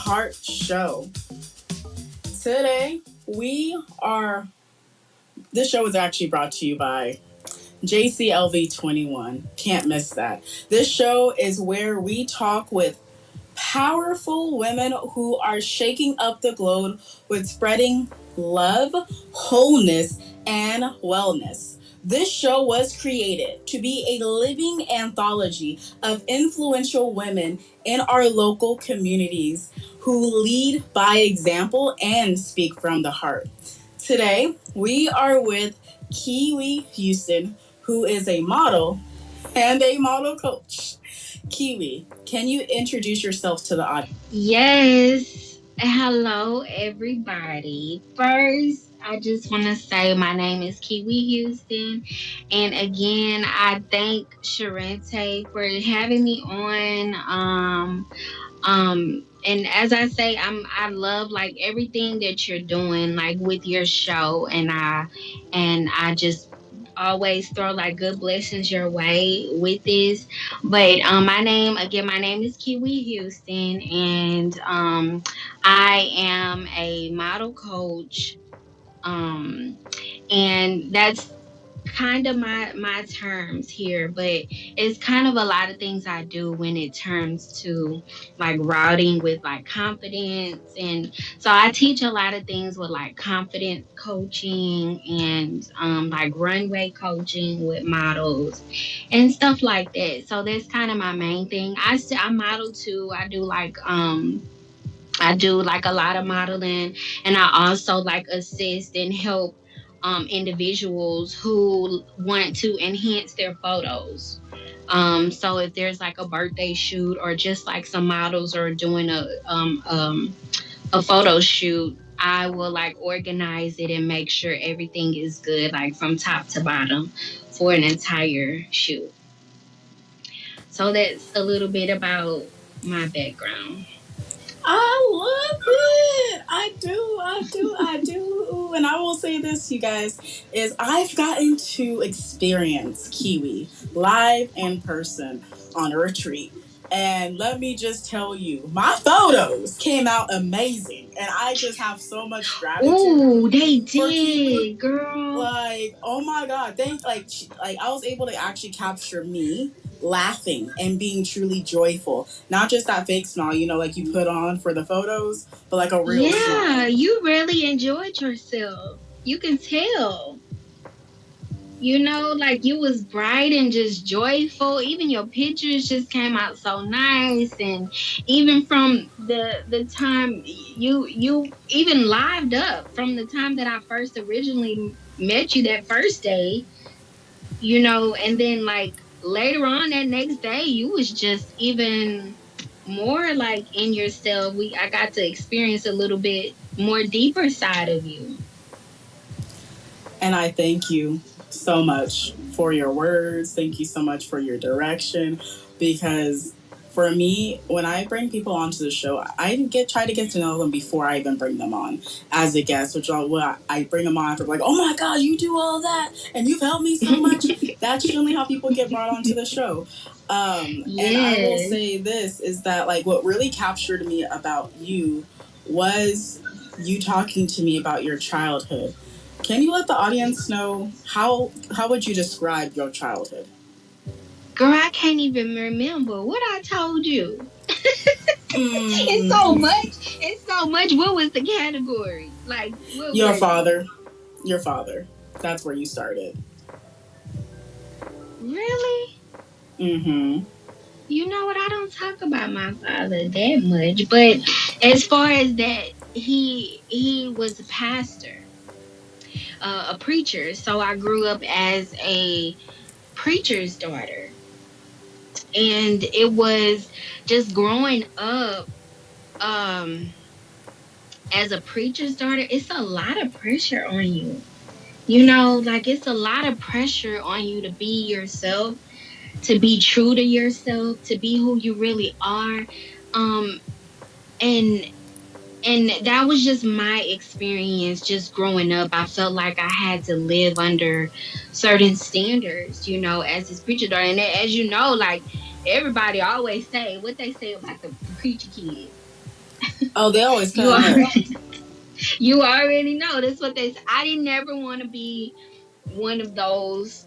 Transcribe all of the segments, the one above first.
Heart Show. Today, this show is actually brought to you by JCLV21. Can't miss that. This show is where we talk with powerful women who are shaking up the globe with spreading love, wholeness, and wellness. This show was created to be a living anthology of influential women in our local communities who lead by example and speak from the heart. Today, we are with Kiwi Houston, who is a model and a model coach. Kiwi, can you introduce yourself to the audience? Yes. Hello, everybody. First, I just want to say my name is Kiwi Houston. And again, I thank Charente for having me on. And as I say, I love like everything that you're doing, like with your show, and I just always throw like good blessings your way with this. But my name is Kiwi Houston, and I am a model coach. Um, and that's kind of my terms here, but it's kind of a lot of things I do when it turns to like routing with like confidence. And so I teach a lot of things with like confidence coaching and like runway coaching with models and stuff like that. So that's kind of my main thing. I model too. I do like a lot of modeling, and I also like assist and help individuals who want to enhance their photos. So if there's like a birthday shoot, or just like some models are doing a photo shoot, I will like organize it and make sure everything is good, like from top to bottom, for an entire shoot. So that's a little bit about my background. I love it. I do. And I will say this, you guys, is I've gotten to experience Kiwi live in person on a retreat. And let me just tell you, my photos came out amazing. And I just have so much gratitude Oh, they for Kiwi. did, girl. Like, oh my god, thank like I was able to actually capture me laughing and being truly joyful, not just that fake smile, like you put on for the photos, but like a real Yeah, smile. you really enjoyed yourself. You can tell. Like you was bright and just joyful. Even your pictures just came out so nice, and even from the time you even lived up from the time that I first originally met you that first day, and then like later on that next day you was just even more like in yourself. I got to experience a little bit more deeper side of you. And I thank you so much for your words. Thank you so much for your direction. Because for me, when I bring people onto the show, try to get to know them before I even bring them on as a guest. I bring them on for like, oh my god, you do all that, and you've helped me so much. That's generally how people get brought onto the show. And I will Yes. say this is that like what really captured me about you was you talking to me about your childhood. Can you let the audience know how would you describe your childhood? Girl, I can't even remember what I told you. It's so Mm, much. It's so much. What was the category? Like, what your was it? father, your father. That's where you started. Really? Mm-hmm. You know what? I don't talk about my father that much, but as far as that, he was a pastor, a preacher. So I grew up as a preacher's daughter, and it was just growing up um as a preacher's daughter. It's a lot of pressure on you. Like it's a lot of pressure on you to be yourself, to be true to yourself, to be who you really are. Um, and that was just my experience just growing up. I felt like I had to live under certain standards, as this preacher daughter. And as you know, like everybody always say what they say about the preacher kids. Oh, they always You cut up. already, you already know. That's what they say. I didn't never want to be one of those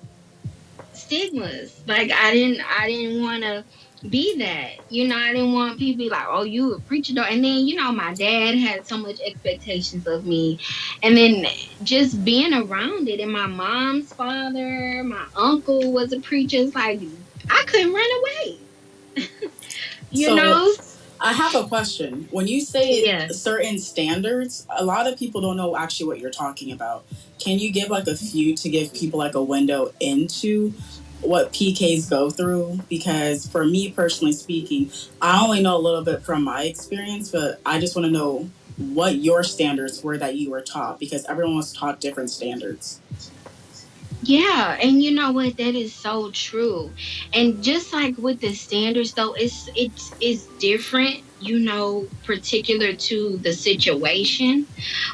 stigmas. Like I didn't want to be that. I didn't want people to be like, "Oh, you a preacher though." And then my dad had so much expectations of me, and then just being around it. And my mom's father, my uncle was a preacher. It's like I couldn't run away. you So know? I have a question. When you say Yeah. certain standards, a lot of people don't know actually what you're talking about. Can you give like a few to give people like a window into what PKs go through? Because for me personally speaking, I only know a little bit from my experience, but I just want to know what your standards were that you were taught, because everyone was taught different standards. Yeah, and you know what? That is so true. And just like with the standards, though, it's different. Particular to the situation.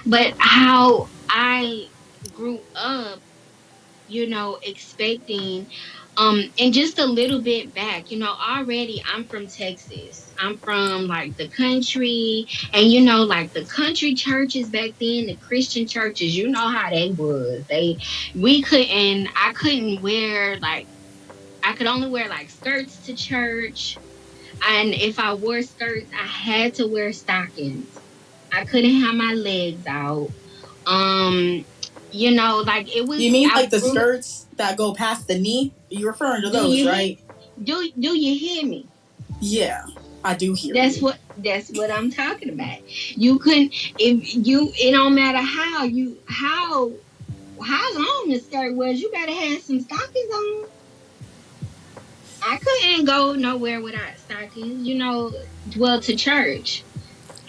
But how I grew up, expecting, and just a little bit back, already I'm from Texas. I'm from like the country, and like the country churches back then, the Christian churches, how they was. I couldn't wear like, I could only wear like skirts to church. And if I wore skirts, I had to wear stockings. I couldn't have my legs out. Um, like it was, You mean I like the grew. skirts that go past the knee? You're referring to Do those, you hear? right? Do you hear me? Yeah, I do hear That's you. what I'm talking about. You couldn't, if you, it don't matter how long the skirt was. You gotta have some stockings on. I couldn't go nowhere without stockings. Well, to church.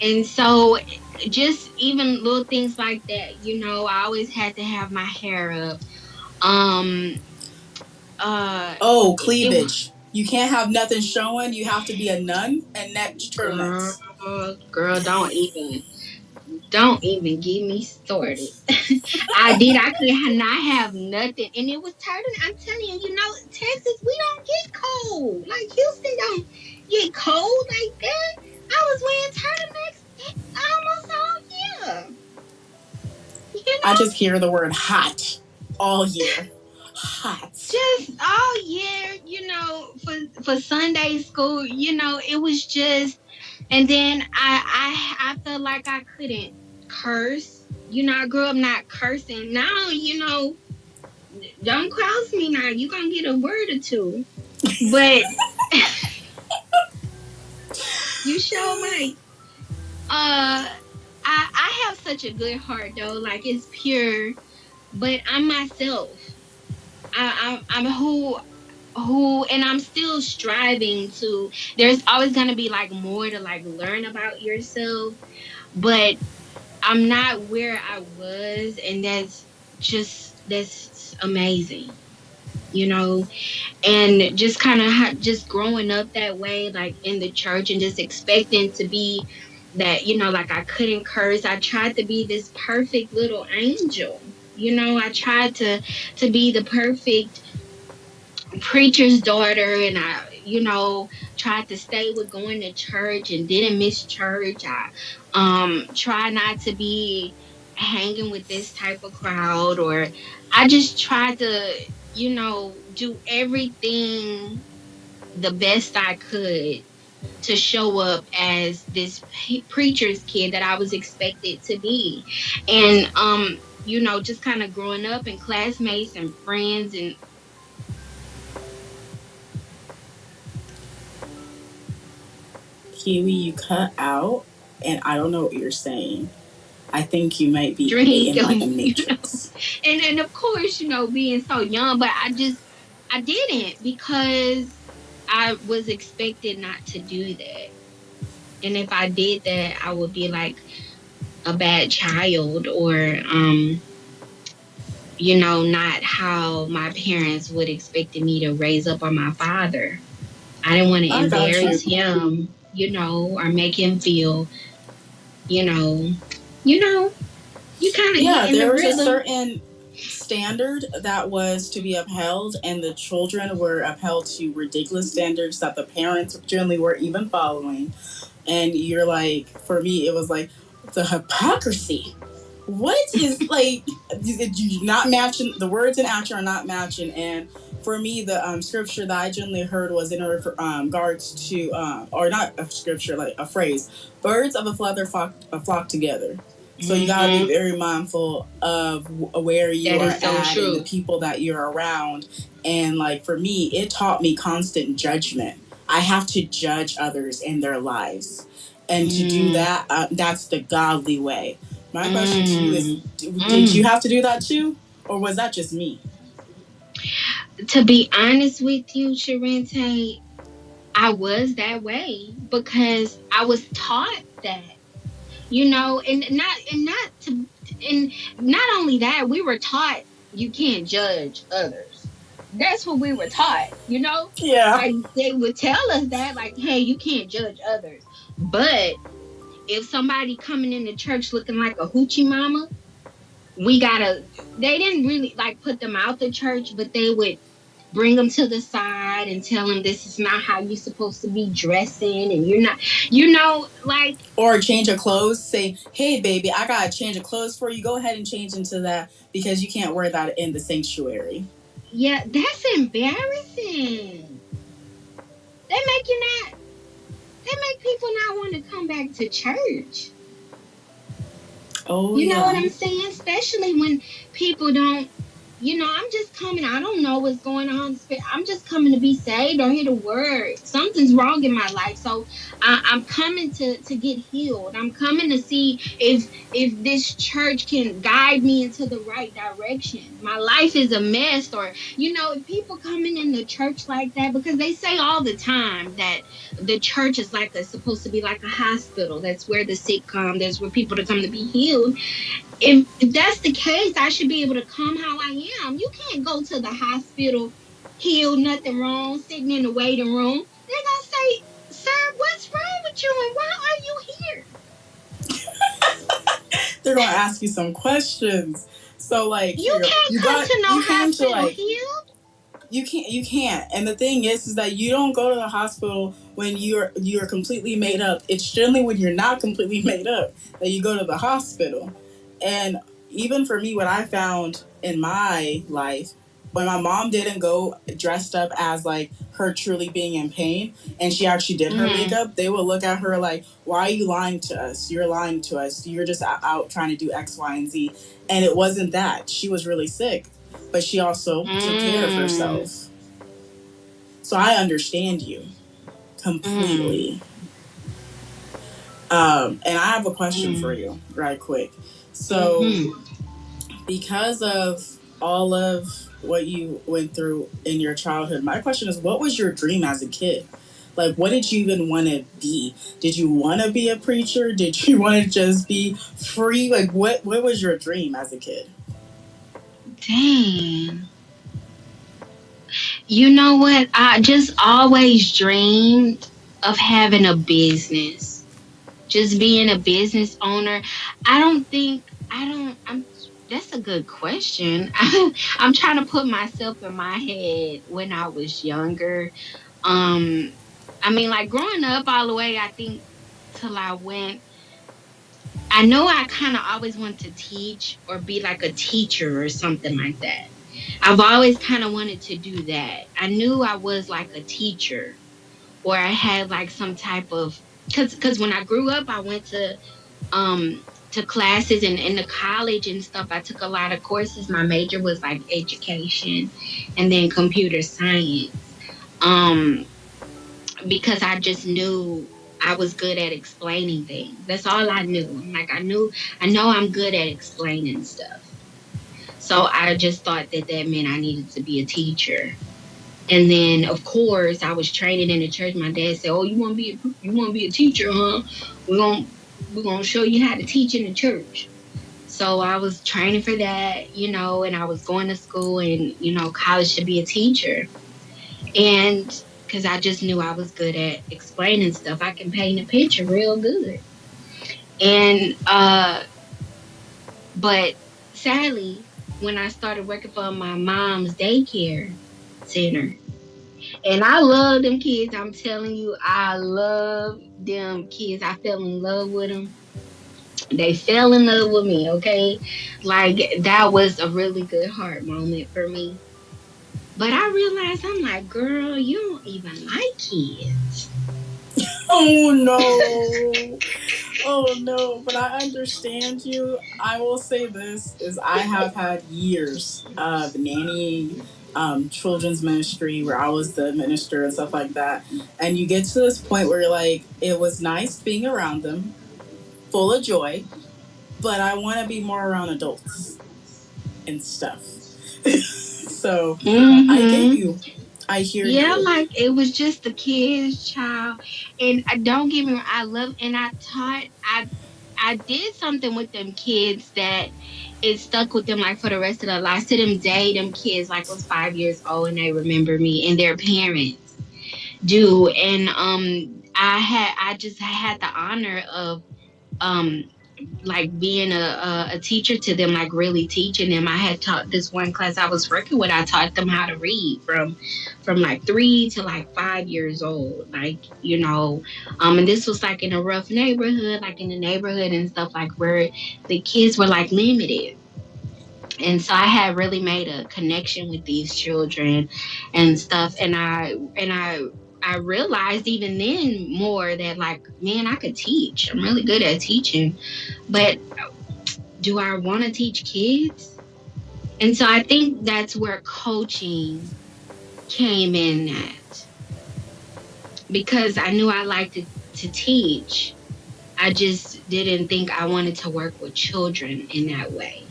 And so just even little things like that. I always had to have my hair up. Um. Oh, It cleavage. You can't have nothing showing. You have to be a nun and neck girl, turtlenecks. girl, don't even get me started. I could not have nothing. And it was turning. I'm telling you, Texas, we don't get cold. Like Houston don't get cold like that. I was wearing turtlenecks almost all year. You I know, just hear the word hot all year. Hot. just all year, for Sunday school, it was just. And then I felt like I couldn't curse. I grew up not cursing. Now, don't cross me now. You gonna get a word or two. But you sure might. I have such a good heart though. Like it's pure. But I'm myself. I'm who, and I'm still striving to. There's always gonna be like more to like learn about yourself. But I'm not where I was, and that's amazing, you know. And just kind of just growing up that way, like in the church, and just expecting to be that, like I couldn't curse. I tried to be this perfect little angel. I tried to be the perfect preacher's daughter, and I tried to stay with going to church and didn't miss church. I try not to be hanging with this type of crowd, or I just tried to do everything the best I could to show up as this preacher's kid that I was expected to be. And just kind of growing up, and classmates and friends and Kiwi, you cut out, and I don't know what you're saying. I think you might be drink in like a you matrix. and of course, being so young, but I didn't, because I was expected not to do that. And if I did that, I would be like a bad child, or not how my parents would expect me to raise up, or my father. I didn't want to I got you. embarrass him, or make him feel, you know, you know, you kind of get Yeah, in the there was a rhythm. certain standard that was to be upheld, and the children were upheld to ridiculous standards that the parents generally were even following. And you're like, for me, it was like the hypocrisy. What is like you not matching the words and action are not matching. And for me, the scripture that I generally heard was in regards to or not a scripture, like a phrase: "Birds of a feather flock together." So you got to be Mm-hmm. very mindful of where you That are is so at and the true. people that you're around. And like for me, it taught me constant judgment. I have to judge others in their lives, and to do Mm, that, that's the godly way. My question to you is: mm, did you mm. have to do that too, or was that just me? To be honest with you, Charente, I was that way because I was taught that, and not only that, we were taught you can't judge others. That's what we were taught, Yeah. like they would tell us that, like, hey, you can't judge others. But if somebody coming into church looking like a hoochie mama, we gotta they didn't really like put them out the church, but they would bring them to the side and tell them this is not how you're supposed to be dressing, and you're not, like, Or change of clothes. Say, hey, baby, I got to change of clothes for you. Go ahead and change into that because you can't wear that in the sanctuary. yeah, that's embarrassing. They make you not. They make people not want to come back to church. Oh, You know what yeah. I'm saying? Especially when people don't, I'm just coming. I don't know what's going on. I'm just coming to be saved or hear the word. Something's wrong in my life. So I'm coming to get healed. I'm coming to see if this church can guide me into the right direction. My life is a mess. Or, if people coming in the church like that, because they say all the time that the church is supposed to be like a hospital. That's where the sick come. That's where people to come to be healed. If that's the case, I should be able to come how I am. You can't go to the hospital, healed, nothing wrong, sitting in the waiting room. They're gonna say, "Sir, what's wrong with you, and why are you here?" They're going to ask you some questions. So, like, You here, can't come to no you came to hospital like, healed. you can't. And the thing is that you don't go to the hospital when you're completely made up. It's generally when you're not completely made up that you go to the hospital. And even for me, what I found in my life, when my mom didn't go dressed up as like her truly being in pain and she actually did her Mm-hmm. makeup, they would look at her like, why are you lying to us? You're lying to us. You're just out trying to do X, Y, and Z. And it wasn't that. She was really sick, but she also took care of Mm. herself. So I understand you Mm. completely. And I have a question for Mm. you, right quick. So, Mm-hmm. because of all of what you went through in your childhood, my question is, what was your dream as a kid? Like, what did you even want to be? Did you want to be a preacher? Did you want to just be free? Like, what was your dream as a kid? Dang. You know what? I just always dreamed of having a business, just being a business owner. I don't think I don't I'm That's a good question. I'm trying to put myself in my head when I was younger. Um I mean, like, growing up all the way, I think, till I know I kind of always wanted to teach or be like a teacher or something like that. I've always kind of wanted to do that. I knew I was like a teacher, or I had like some type of, because when I grew up, I went to classes and in the college and stuff. I took a lot of courses. My major was like education and then computer science. Um, because I just knew I was good at explaining things. That's all I knew. Like, I know I'm good at explaining stuff. So I just thought that that meant I needed to be a teacher. And then, of course, I was training in the church. My dad said, "Oh, you want to be a teacher, huh? We're gonna we're gonna show you how to teach in the church." So I was training for that, and I was going to school and college to be a teacher. And because I just knew I was good at explaining stuff, I can paint a picture real good. And but sadly, when I started working for my mom's daycare center, And I love them kids. I'm telling you, I love them kids. I fell in love with them. They fell in love with me, okay? Like, that was a really good heart moment for me. But I realized, I'm like, girl, you don't even like kids. Oh no. Oh no, but I understand you. I will say this is I have had years of nannying children's ministry where I was the minister and stuff like that. And you get to this point where you're like, it was nice being around them, full of joy, but I want to be more around adults and stuff. So I get Mm-hmm. you. I hear Yeah, you. like it was just the kids, child. And don't get me wrong, I love and I taught I did something with them kids that it stuck with them like for the rest of their lives. To them day, them kids like was 5 years old and they remember me and their parents do. And I just had the honor of um like being a teacher to them, like really teaching them. I had taught this one class I was working with. I taught them how to read from like 3 to like 5 years old, like and this was like in a rough neighborhood, like in the neighborhood and stuff, like where the kids were like limited. And so I had really made a connection with these children and stuff. And I realized even then more that like, man, I could teach. I'm really good at teaching. But do I want to teach kids? And so I think that's where coaching came in at, because I knew I liked to teach. I just didn't think I wanted to work with children in that way.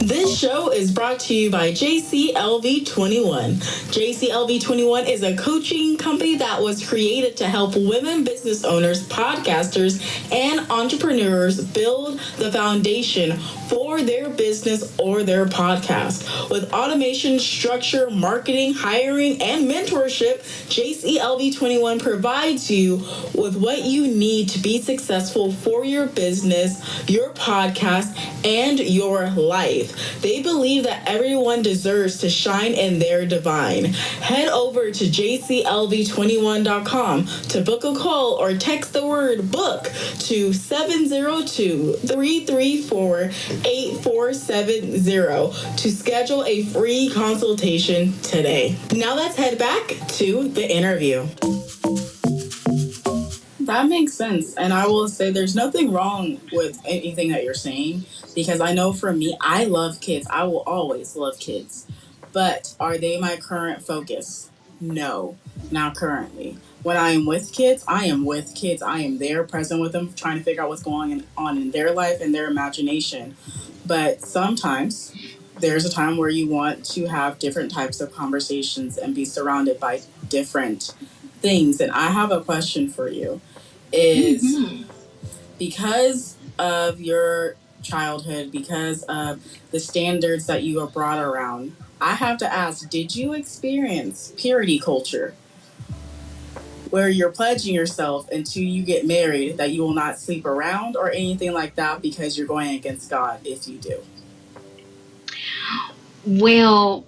This show is brought to you by JCLV21. JCLV21 is a coaching company that was created to help women business owners, podcasters, and entrepreneurs build the foundation for their business or their podcast. With automation, structure, marketing, hiring, and mentorship, JCLV21 provides you with what you need to be successful for your business, your podcast, and your life. They believe that everyone deserves to shine in their divine. Head over to jclv21.com to book a call or text the word book to 702-334-8470 to schedule a free consultation today. Now let's head back to the interview. That makes sense. And I will say there's nothing wrong with anything that you're saying, because I know for me, I love kids. I will always love kids. But are they my current focus? No, not currently. When I am with kids, I am with kids. I am there present with them, trying to figure out what's going on in their life and their imagination. But sometimes there's a time where you want to have different types of conversations and be surrounded by different things. And I have a question for you is, Mm-hmm. because of your childhood, because of the standards that you were brought around, I have to ask, did you experience purity culture where you're pledging yourself until you get married that you will not sleep around or anything like that because you're going against God if you do? Well,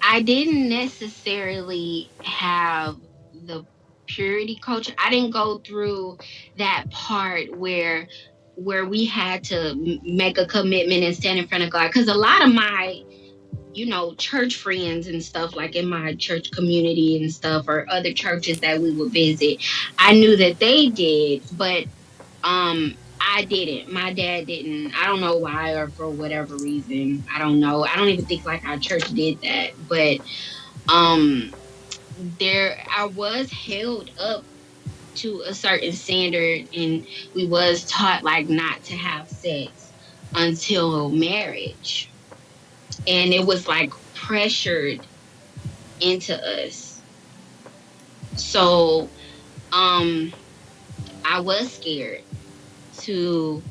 I didn't necessarily have the purity culture. I didn't go through that part where we had to make a commitment and stand in front of God, because a lot of my church friends and stuff, like in my church community and stuff, or other churches that we would visit, I knew that they did, but I didn't. My dad didn't. I don't know why, or for whatever reason. I don't know. I don't even think like our church did that. But um there I was held up to a certain standard, and we was taught like not to have sex until marriage. And it was like pressured into us. So um I was scared to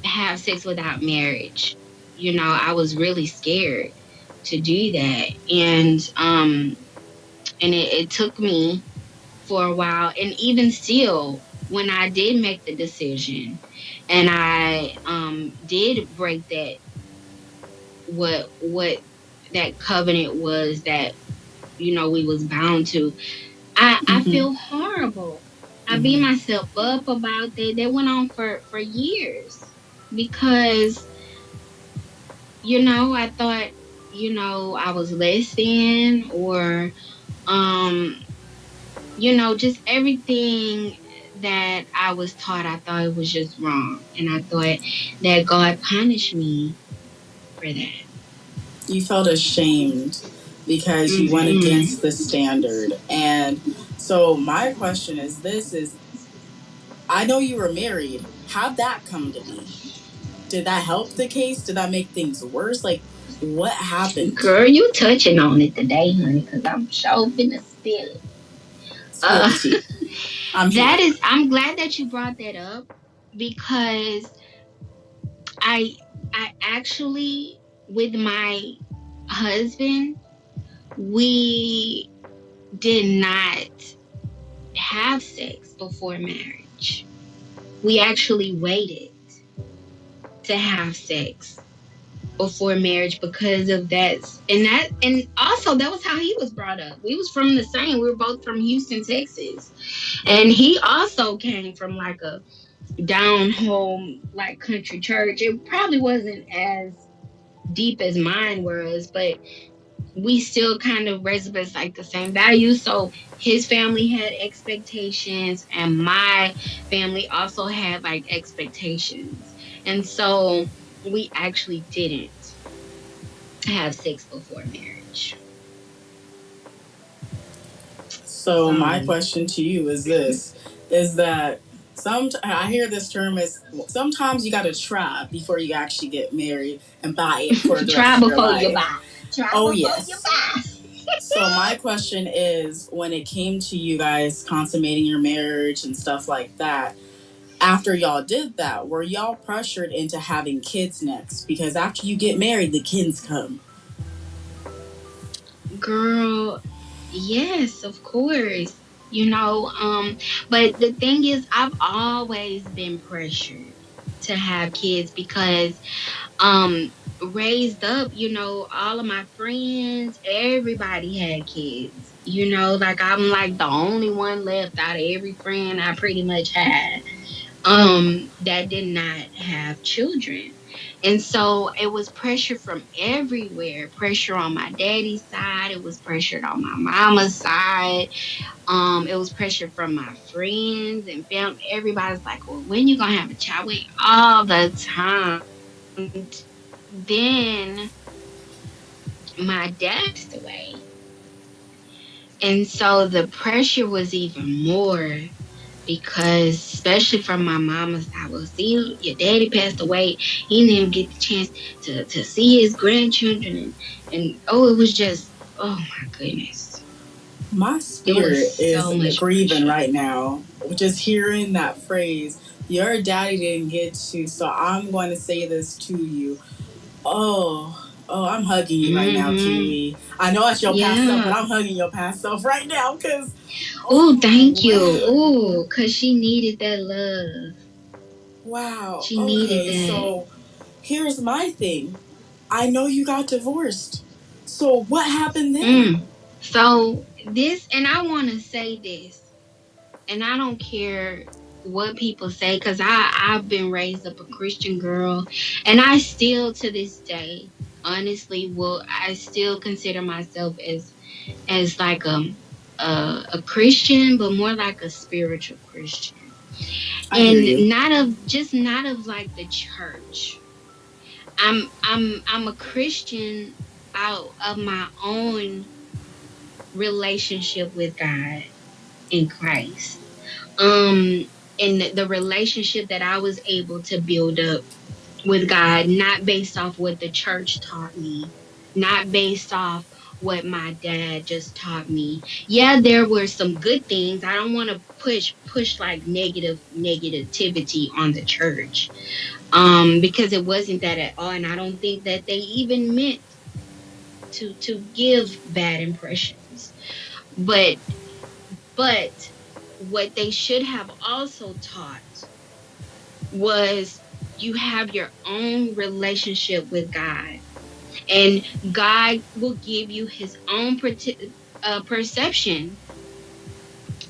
have sex without marriage. I was really scared to do that. And it took me for a while. And even still, when I did make the decision and I did break that, what that covenant was that, we was bound to. I Mm-hmm. feel horrible. I beat Mm-hmm. myself up about that. That went on for years because I thought I was less than, or um just everything that I was taught. I thought it was just wrong, and I thought that God punished me for that. You felt ashamed because you went against Hmm. the standard. And so my question is this is I know you were married. How'd that come to be? Did that help the case? Did that make things worse? Like what happened? Girl, you touching on it today, honey, because I'm sure finna spill it. Spill Uh, the tea. I'm that here. is, I'm glad that you brought that up because I, I actually, with my husband, we did not have sex before marriage. We actually waited to have sex before marriage because of that. And also that was how he was brought up. We was from the same, we were both from Houston, Texas. And he also came from like a down home, like country church. It probably wasn't as deep as mine was, but we still kind of raised us like the same values. So his family had expectations, and my family also had like expectations. And so we actually didn't have sex before marriage. So my So, question to you is this is that some I hear this term is sometimes you got to try before you actually get married and buy it for the try rest of your before you life. buy. Try Oh before you yes. buy. So my question is when it came to you guys consummating your marriage and stuff like that, after y'all did that, were y'all pressured into having kids next? Because after you get married, the kids come. Girl, yes, of course. But the thing is, I've always been pressured to have kids because um raised up, all of my friends, everybody had kids. Like I'm like the only one left out of every friend I pretty much had that did not have children. And so it was pressure from everywhere. Pressure on my daddy's side, it was pressure on my mama's side. It was pressure from my friends and family. Everybody's like, well, when you gonna have a child? Wait, all the time. Then my dad passed away. And so the pressure was even more because, especially from my mama's side, well, see, your daddy passed away. He didn't even get the chance to see his grandchildren. And oh, it was just, oh my goodness. My It was spirit is so much grieving pressure. right now. Just hearing that phrase, your daddy didn't get to, so I'm going to say this to you. Oh, I'm hugging you right now, Mm-hmm. Kiwi. I know it's your past self, but Yeah. I'm hugging your past self right now because, Oh, oh, thank you. wow. Oh, because she needed that love. Wow. She needed Okay, that. so here's my thing. I know you got divorced. So what happened then? Mm. So this, and I want to say this, and I don't care what people say, because I've been raised up a Christian girl, and I still to this day, honestly, will I still consider myself as like a Christian, but more like a spiritual Christian, I hear and you. not of like the church. I'm a Christian out of my own relationship with God in Christ. And the relationship that I was able to build up with God, not based off what the church taught me, not based off what my dad just taught me. Yeah, there were some good things. I don't want to push like negativity on the church. Because it wasn't that at all, and I don't think that they even meant to give bad impressions. But but what they should have also taught was you have your own relationship with God. And God will give you his own perception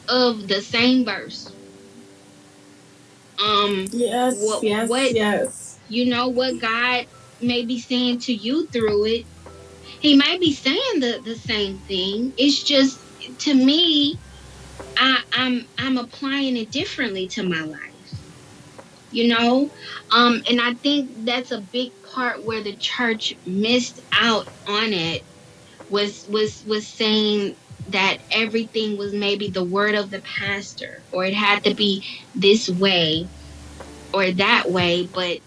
of the same verse. Yes, yes, What yes. you know what God may be saying to you through it. He might be saying the same thing. It's just, to me, I'm applying it differently to my life. You know, and I think that's a big part where the church missed out on it, was saying that everything was maybe the word of the pastor, or it had to be this way or that way. But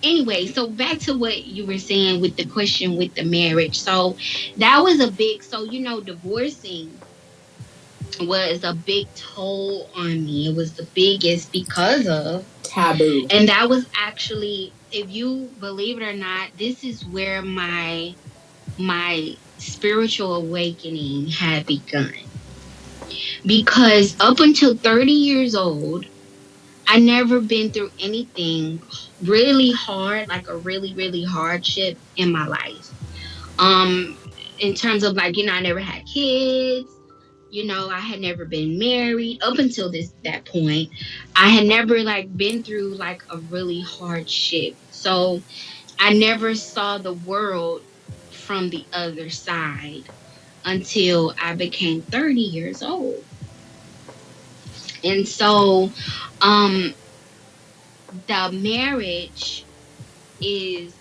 anyway, so back to what you were saying with the question with the marriage. So that was a big, so divorcing was a big toll on me. It was the biggest because of, Taboo. and that was actually, if you believe it or not, this is where my spiritual awakening had begun. Because up until 30 years old, I never been through anything really hard, like a really, really hardship in my life. Um, in terms of, like, I never had kids. I had never been married up until that point. I had never, like, been through like a really hardship. So I never saw the world from the other side until I became 30 years old. And so the marriage is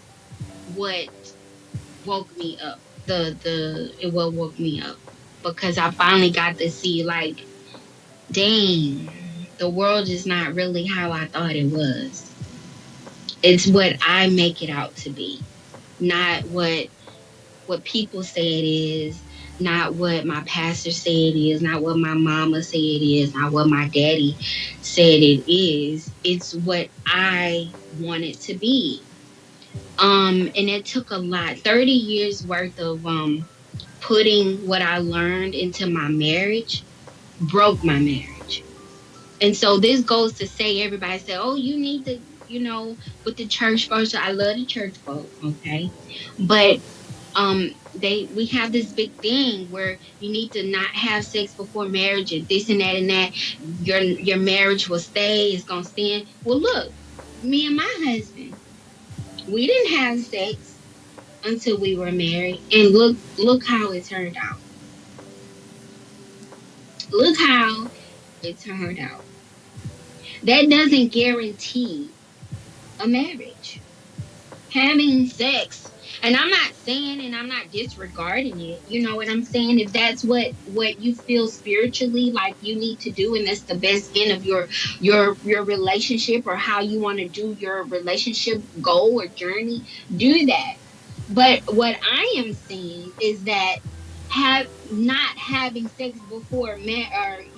what woke me up. It what woke me up, because I finally got to see, like, dang, the world is not really how I thought it was. It's what I make it out to be, not what people say it is, not what my pastor said it is, not what my mama said it is, not what my daddy said it is. It's what I want it to be. And it took a lot. 30 years worth of putting what I learned into my marriage broke my marriage. And so this goes to say, everybody say, oh, you need to, with the church folks. I love the church folks, okay? But we have this big thing where you need to not have sex before marriage, and this and that and that. Your marriage will stay, it's gonna stand. Well, look, me and my husband, we didn't have sex until we were married, and look how it turned out. Look how it turned out. That doesn't guarantee a marriage. Having sex, and I'm not saying, and I'm not disregarding it, you know what I'm saying, if that's what you feel spiritually like you need to do, and that's the best end of your relationship, or how you want to do your relationship goal or journey, do that. But what I am saying is that, have not having sex before marriage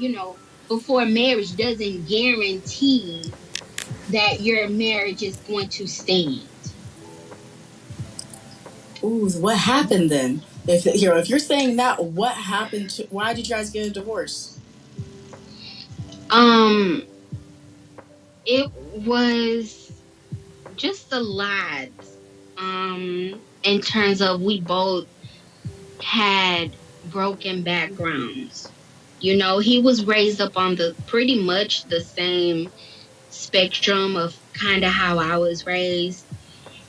doesn't guarantee that your marriage is going to stand. Ooh, what happened then? If you're saying that, what happened to? Why did you guys get a divorce? Um, it was just a lot. In terms of, we both had broken backgrounds. He was raised up on the pretty much the same spectrum of kind of how I was raised.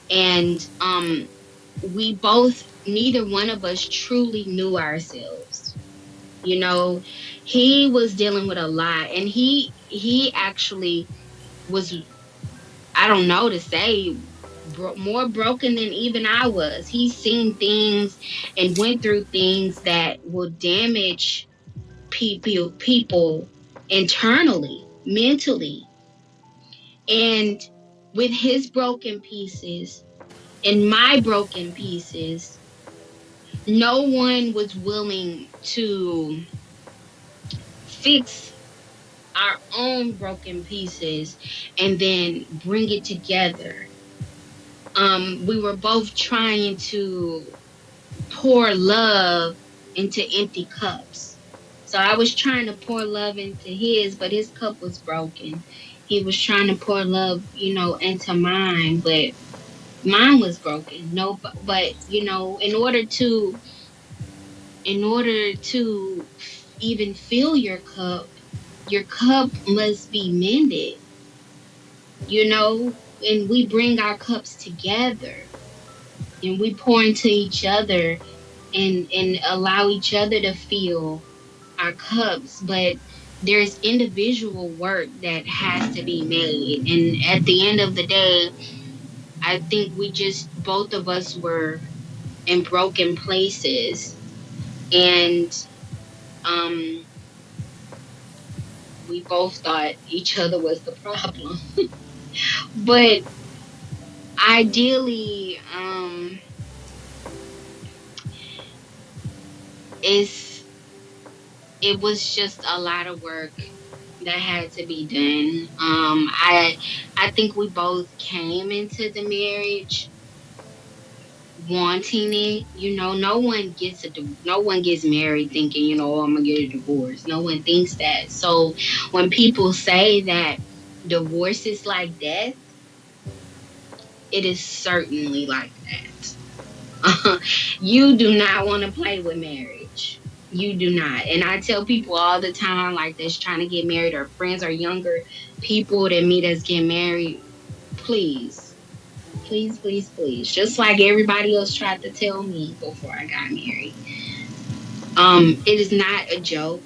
And we both, neither one of us truly knew ourselves. You know, he was dealing with a lot, and he actually was, I don't know to say, more broken than even I was. He's seen things and went through things that will damage people internally, mentally. And with his broken pieces and my broken pieces, no one was willing to fix our own broken pieces and then bring it together. We were both trying to pour love into empty cups. So I was trying to pour love into his, but his cup was broken. He was trying to pour love, into mine, but Mine was broken. No, but you know, in order to even fill your cup must be mended, you know, and we bring our cups together and we pour into each other and allow each other to fill our cups, but there's individual work that has to be made. And at the end of the day, I think we just both of us were in broken places, and um we both thought each other was the problem. But ideally, it's it was just a lot of work that had to be done. I think we both came into the marriage wanting it. You know, no one gets married thinking, you know, oh, I'm gonna get a divorce. No one thinks that. So when people say that divorce is like death, it is certainly like that. You do not want to play with marriage. You do not. And I tell people all the time, like that's trying to get married, or friends or younger people that meet us get married, please, please, please, please. Just like everybody else tried to tell me before I got married. It is not a joke,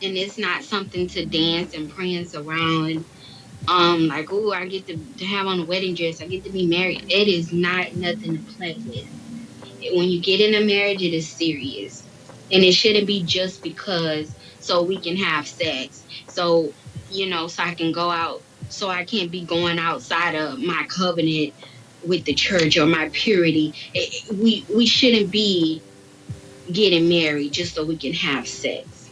and it's not something to dance and prance around. Like, oh, I get to have on a wedding dress, I get to be married. It is not nothing to play with. When you get in a marriage, it is serious. And it shouldn't be just because so we can have sex. So, you know, so I can go out, so I can't be going outside of my covenant with the church or my purity. We shouldn't be getting married just so we can have sex.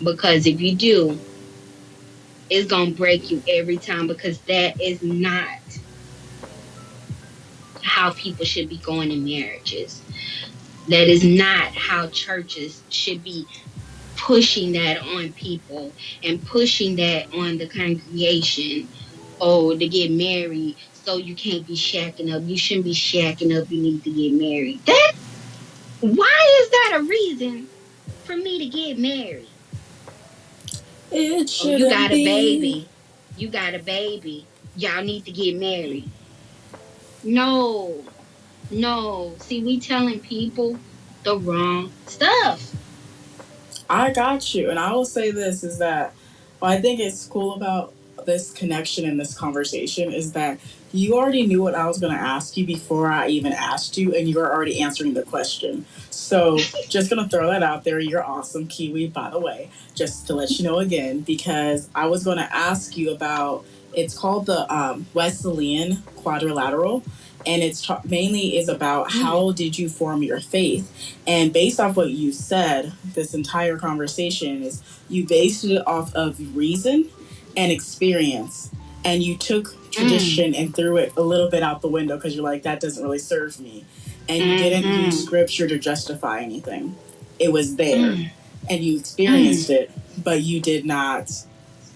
Because if you do, it's going to break you every time, because that is not how people should be going in marriages. That is not how churches should be pushing that on people and pushing that on the congregation. Oh, to get married, so you can't be shacking up. You shouldn't be shacking up. You need to get married. Why is that a reason for me to get married? It Oh, you shouldn't got a be. baby. You got a baby. Y'all need to get married. No, no. See, we telling people the wrong stuff. I got you. And I will say this is that what I think is cool about this connection and this conversation is that you already knew what I was going to ask you before I even asked you, and you were already answering the question. So, just going to throw that out there. You're awesome, Kiwi, by the way, just to let you know again, because I was going to ask you about it's called the Wesleyan Quadrilateral. And it's mainly is about Mm, how did you form your faith, and based off what you said, this entire conversation is you based it off of reason and experience. And you took mm, tradition and threw it a little bit out the window because you're like, that doesn't really serve me. And you didn't use mm-hmm, scripture to justify anything. It was there mm, and you mm, experienced it, but you did not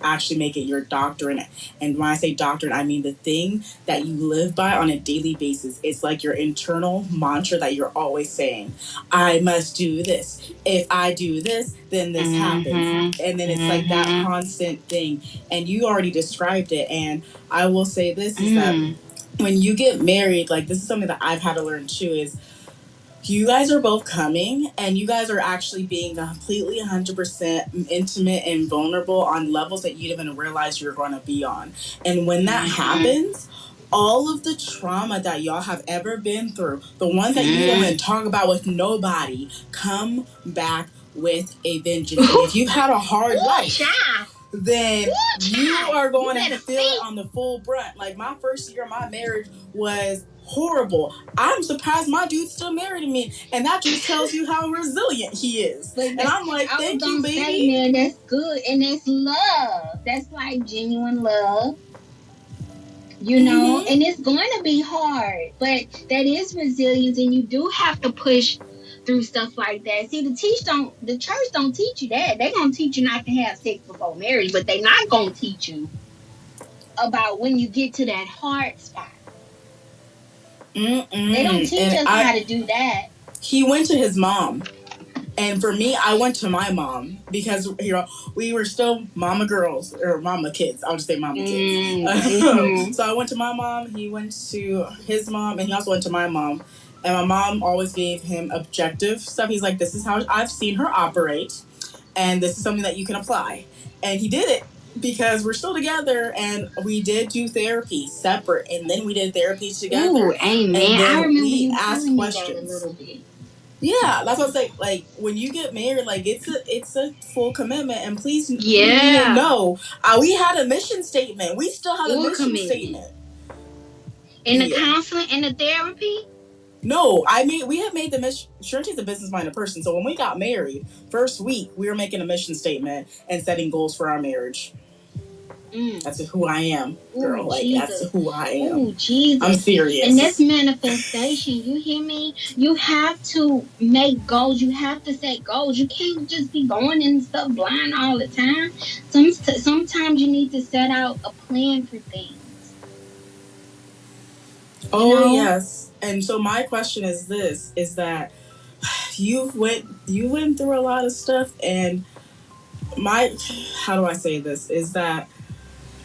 actually make it your doctrine. And when I say doctrine, I mean the thing that you live by on a daily basis. It's like your internal mantra that you're always saying, I must do this. If I do this, then this happens. mm-hmm, And then it's like that mm-hmm, constant thing. And you already described it. And I will say this is that mm, when you get married, like this is something that I've had to learn too, is you guys are both coming and you guys are actually being completely 100% intimate and vulnerable on levels that you didn't even realize you're going to be on. And when that mm-hmm, happens, all of the trauma that y'all have ever been through, the ones that you don't mm. even talk about with nobody, come back with a vengeance. And if you've had a hard Ooh, life, child. then Ooh, you child. are You going to better feel it speak. on the full brunt. Like my first year of my marriage was horrible. I'm surprised my dude's still married to me. And that just tells you how resilient he is. But And I'm like, I was thank you, gonna say, baby. man, that's good, and that's love. That's like genuine love, you know. Mm-hmm. And it's going to be hard, but that is resilience, and you do have to push through stuff like that. See, the church don't teach you that. They gonna teach you not to have sex before marriage, but they not gonna teach you about when you get to that hard spot. They don't teach And us how to do that. he went to his mom. And for me, I went to my mom because we were still mama girls or mama kids. I'll just say mama kids. Mm-hmm. So I went to my mom. He went to his mom, and he also went to my mom. And my mom always gave him objective stuff. He's like, "This is how I've seen her operate, and this is something that you can apply." And he did it because we're still together, and we did do therapy separate, and then we did therapy Ooh, together, and amen. I then remember we you asked telling me that a questions. little bit. Yeah, that's what I'm saying. Like when you get married, like it's a full commitment. And please, Yeah. know, we had a mission statement. We still have a Full mission commitment. statement. In the Yeah. counseling and the therapy? No, we have made the mission. Sharente's a business minded person, so when we got married, first week we were making a mission statement and setting goals for our marriage. That's who I am, girl. Ooh, like Jesus. That's who I am. Ooh, Jesus. I'm serious. And that's manifestation. You hear me? You have to make goals. You have to set goals. You can't just be going and stuff blind all the time. Sometimes you need to set out a plan for things. Oh yes. And so my question is this: is that you went through a lot of stuff, and my how do I say this is that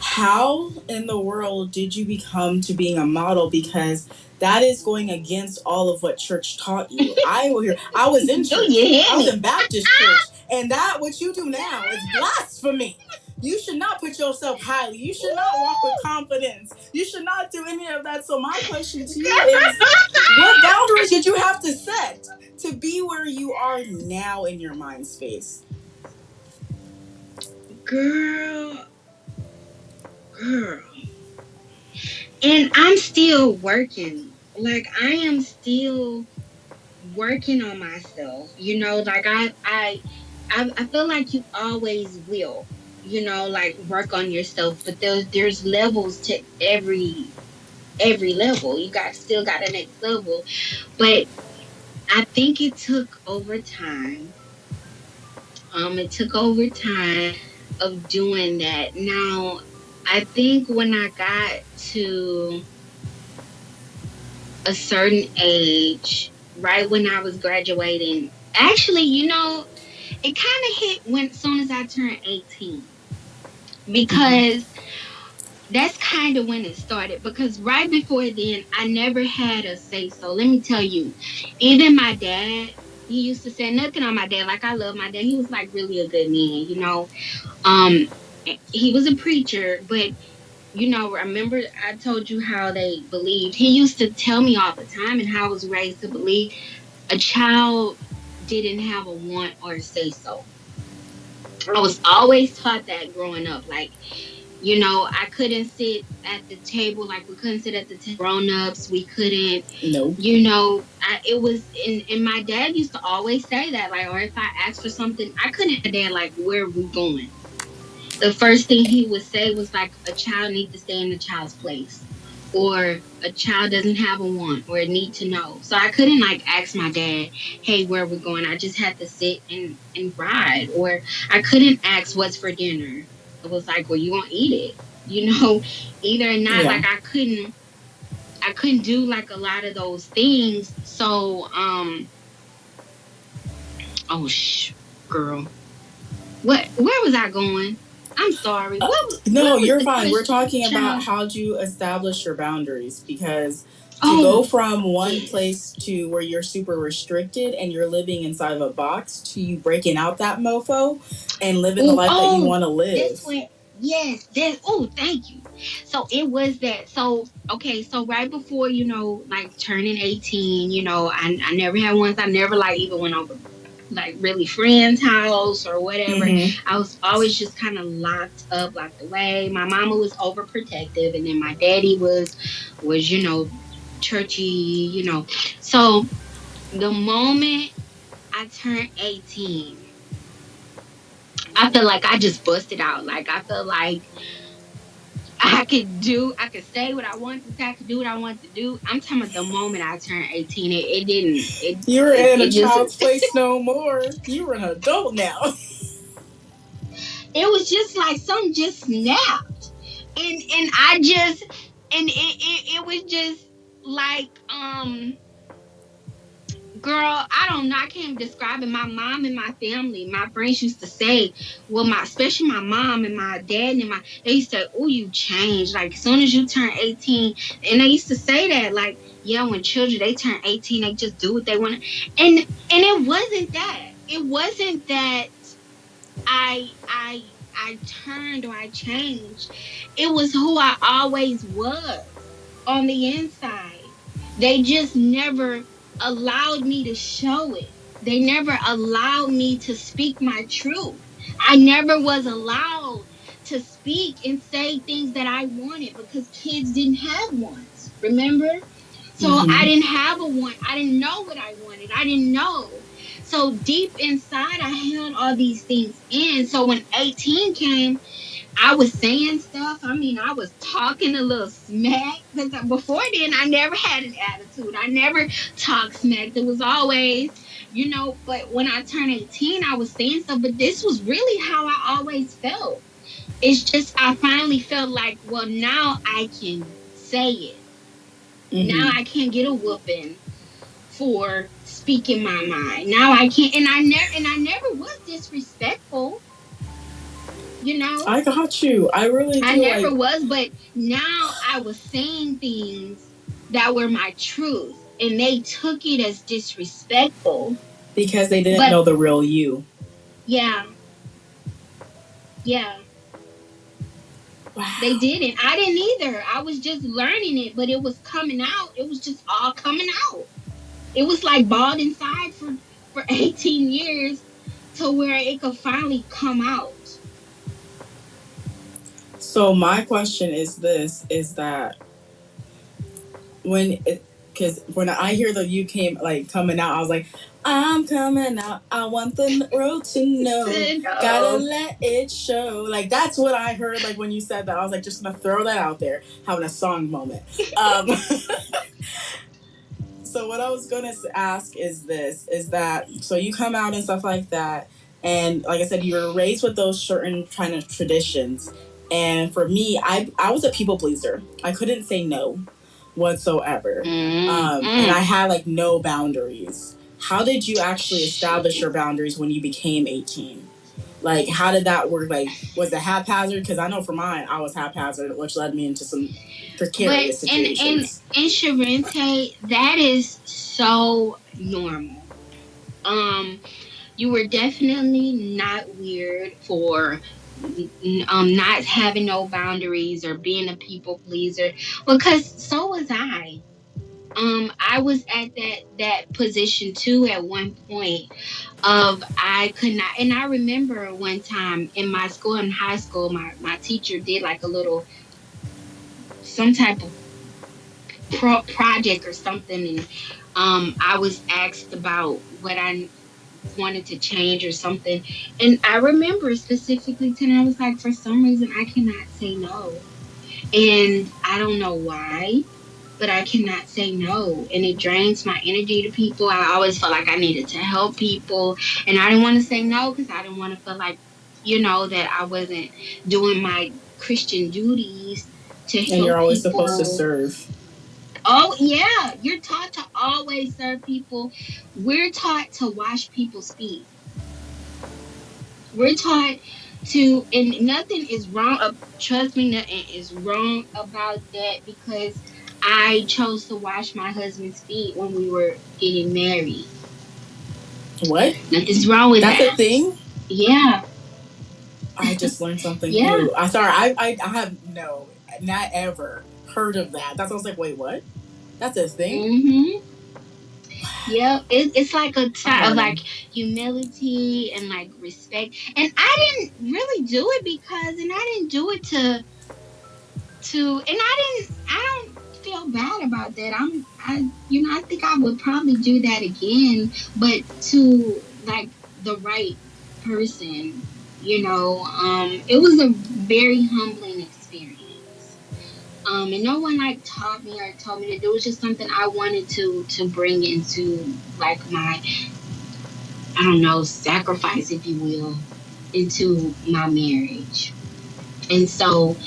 how in the world did you become to being a model? Because that is going against all of what church taught you. I was in church. I was in Baptist church, and that what you do now is blasphemy. You should not put yourself highly. You should not walk with confidence. You should not do any of that. So my question to you is, what boundaries did you have to set to be where you are now in your mind space? Girl. And I'm still working. Like I am still working on myself. Like I feel like you always will. Like work on yourself, but there's levels to every level. You still got a next level, but I think it took over time. It took over time of doing that. Now, I think when I got to a certain age, right when I was graduating, actually, it kind of hit when as soon as I turned 18, because that's kind of when it started. Because right before then, I never had a say so. Let me tell you, even my dad, he used to say nothing on my dad. Like I love my dad. He was like really a good man. He was a preacher, but remember I told you how they believed. He used to tell me all the time, and how I was raised to believe a child didn't have a want or a say so. I was always taught that growing up. Like, I couldn't sit at the table. Like, we couldn't sit at the table. Grown ups, we couldn't. No. It was, and my dad used to always say that. Like, or if I asked for something, I couldn't. Dad, like, where are we going? The first thing he would say was like, a child needs to stay in the child's place, or a child doesn't have a want or a need to know. So I couldn't like ask my dad, hey, where are we going? I just had to sit and ride. Or I couldn't ask what's for dinner. It was like, well, you gonna eat it, either or not. Like I couldn't do like a lot of those things. So girl, where was I going? I'm sorry. No, you're fine. We're talking about how you establish your boundaries, because to go from one place to where you're super restricted and you're living inside of a box to you breaking out that mofo and living the life that you want to live. Yes. Thank you. So it was that. So, okay. So right before, like turning 18, I never had ones. I never like even went over like really friend's house or whatever. I was always just kind of locked away. My mama was overprotective, and then my daddy was churchy. So the moment I turned 18, I feel like I just busted out. Like I felt like I could say what I wanted to say. I could do what I wanted to do. I'm talking about the moment I turned 18. It didn't. You were in a child's place no more. You were an adult now. It was just like something just snapped, and I just, and it was just like girl, I don't know. I can't describe it. My mom and my family, my friends used to say, well, especially my mom and my dad and they used to say, oh, you changed. Like, as soon as you turn 18, and they used to say that, like, yeah, when children, they turn 18, they just do what they want. And it wasn't that. It wasn't that I, I, I turned or I changed. It was who I always was on the inside. They just never allowed me to show it. They never allowed me to speak my truth. I never was allowed to speak and say things that I wanted because kids didn't have wants. Remember? So I Mm-hmm. didn't have a want. I didn't know what I wanted. I didn't know. So deep inside, I held all these things in. So when 18 came, I was saying stuff. I mean, I was talking a little smack because before then, I never had an attitude. I never talked smack. It was always, but when I turned 18, I was saying stuff. But this was really how I always felt. It's just, I finally felt like, well, now I can say it. Now Mm-hmm. I can get a whooping for speaking my mind. Now I can't, and I never was disrespectful, you know. I got you. I really I do like never was, but now I was saying things that were my truth, and they took it as disrespectful. because they didn't But know the real you. yeah, yeah, they Wow. didn't. I didn't either. I was just learning it, but it was coming out. It was just all coming out. It was like balled inside for 18 years to where it could finally come out. So my question is this: is that when it, because when I hear the you came like coming out, I was like, I'm coming out. I want the world to know. Gotta No. let it show. Like that's what I heard. Like when you said that, I was like, just gonna throw that out there, having a song moment. Um, so what I was gonna ask is this: is that so you come out and stuff like that, and like I said, you were raised with those certain kind of traditions. And for me, I was a people pleaser. I couldn't say no whatsoever. And Mm-mm. I had like no boundaries. How did you actually establish Shit. your boundaries when you became 18? Like, how did that work? Like, was it haphazard? Because I know for mine, I was haphazard, which led me into some But precarious in situations. Charente, that is so normal. Um, you were definitely not weird for not having no boundaries or being a people pleaser, because so was I. I was at that position too at one point of I could not, and I remember one time in my school in high school, my teacher did like a little some type of project or something, and I was asked about what I wanted to change or something, and I remember specifically telling, I was like, for some reason I cannot say no, and I don't know why, but I cannot say no, and it drains my energy to people. I always felt like I needed to help people, and I didn't want to say no because I didn't want to feel like, that I wasn't doing my Christian duties to And you're help always supposed to people. serve. Oh, yeah. You're taught to always serve people. We're taught to wash people's feet. We're taught to, and nothing is wrong. Trust me, nothing is wrong about that because I chose to wash my husband's feet when we were getting married. What? Nothing's wrong with That's a that. thing? Yeah. I just learned something Yeah. new. I'm sorry. I have no, not ever heard of that. That's I was like, wait, what? That's a thing? Mm-hmm. Yeah, it's like a I'm type of like learning. humility and like respect. And I didn't really do it and I didn't do it and I don't feel bad about that. I think I would probably do that again, but to like the right person, it was a very humbling experience. And no one like taught me or told me to do it. It was just something I wanted to bring into like my, I don't know, sacrifice, if you will, into my marriage. And so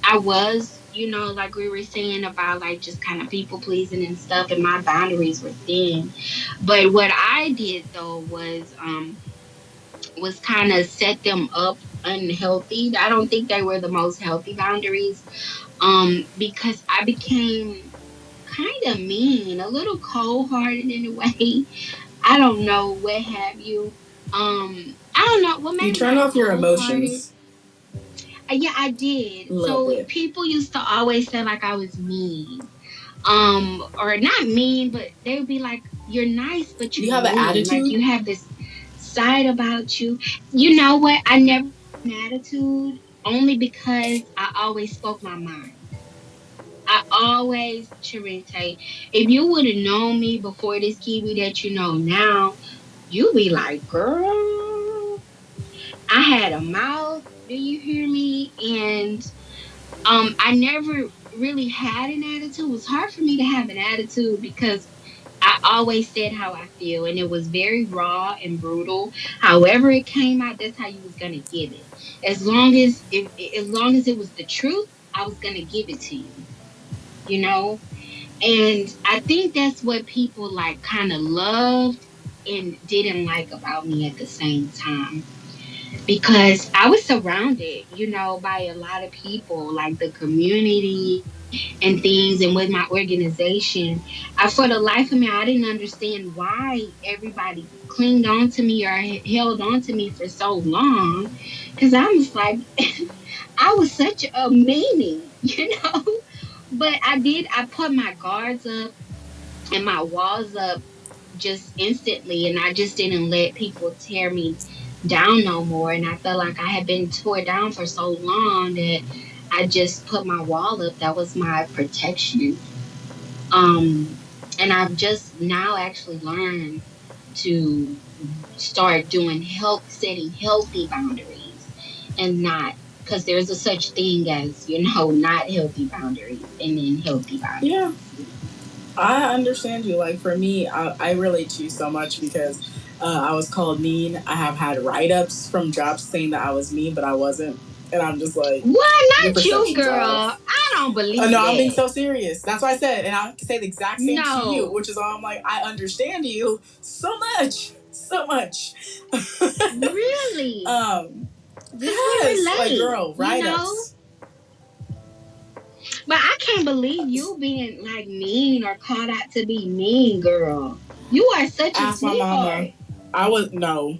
I was like we were saying about like just kind of people pleasing and stuff, and my boundaries were thin. But what I did though was kind of set them up unhealthy. I don't think they were the most healthy boundaries. Because I became kind of mean, a little cold hearted in a way. I don't know what have you. I don't know. Well, You maybe turn not off your cold hearted. emotions. Yeah, I did. Love So it. people used to always say like I was mean. Or not mean, but they would be like, "You're nice, but you're You have an mean. Like attitude. you have this side about you." You know what? I never had an attitude only because I always spoke my mind. I always, Charente, if you would have known me before this Kiwi that you know now, you'd be like, girl, I had a mouth. Do you hear me? And I never really had an attitude. It was hard for me to have an attitude because I always said how I feel, and it was very raw and brutal. However it came out, that's how you was gonna give it. As long as it was the truth, I was gonna give it to you. You know, and I think that's what people like kind of loved and didn't like about me at the same time. Because I was surrounded, by a lot of people, like the community and things, and with my organization. For the life of me, I didn't understand why everybody clinged on to me or held on to me for so long. Because I was like, I was such a meanie, But I put my guards up and my walls up just instantly, and I just didn't let people tear me down no more. And I felt like I had been tore down for so long that I just put my wall up. That was my protection. Um, and I've just now actually learned to start doing setting healthy boundaries, and not because there's a such thing as not healthy boundaries and then healthy Yeah, boundaries. I understand you. Like for me, I relate to you so much because I was called mean. I have had write ups from jobs saying that I was mean, but I wasn't. And I'm just like, Why your not you, perception's girl? off. I don't No, believe I'm being that. so serious. That's what I said. And I can say the exact same to you, No, which is why I'm like, I understand you so much. So much. really. We Yes, like relate, girl, write ups. But I can't believe you being like mean or called out to be mean, girl. You are such a Ask my mama. sweetheart. I was no,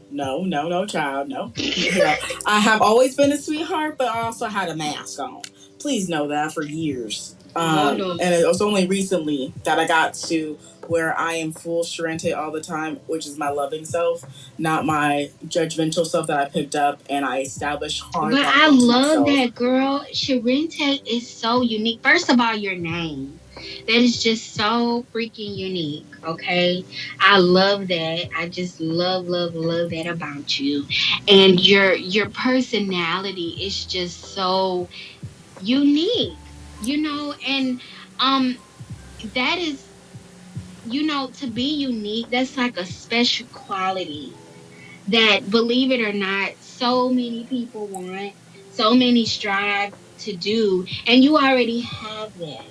child, no. Here, I have always been a sweetheart, but I also had a mask on. Please know that for years. Hold on. And it was only recently that I got to where I am full Charente all the time, which is my loving self, not my judgmental self that I picked up, and I established hard But I boundaries to love myself. that, girl. Charente is so unique. First of all, your name. That is just so freaking unique. Okay. I love that. I just love, love, love that about you. And your personality is just so unique. And um that is, to be unique, that's like a special quality that, believe it or not, so many people want, so many strive to do, and you already have that.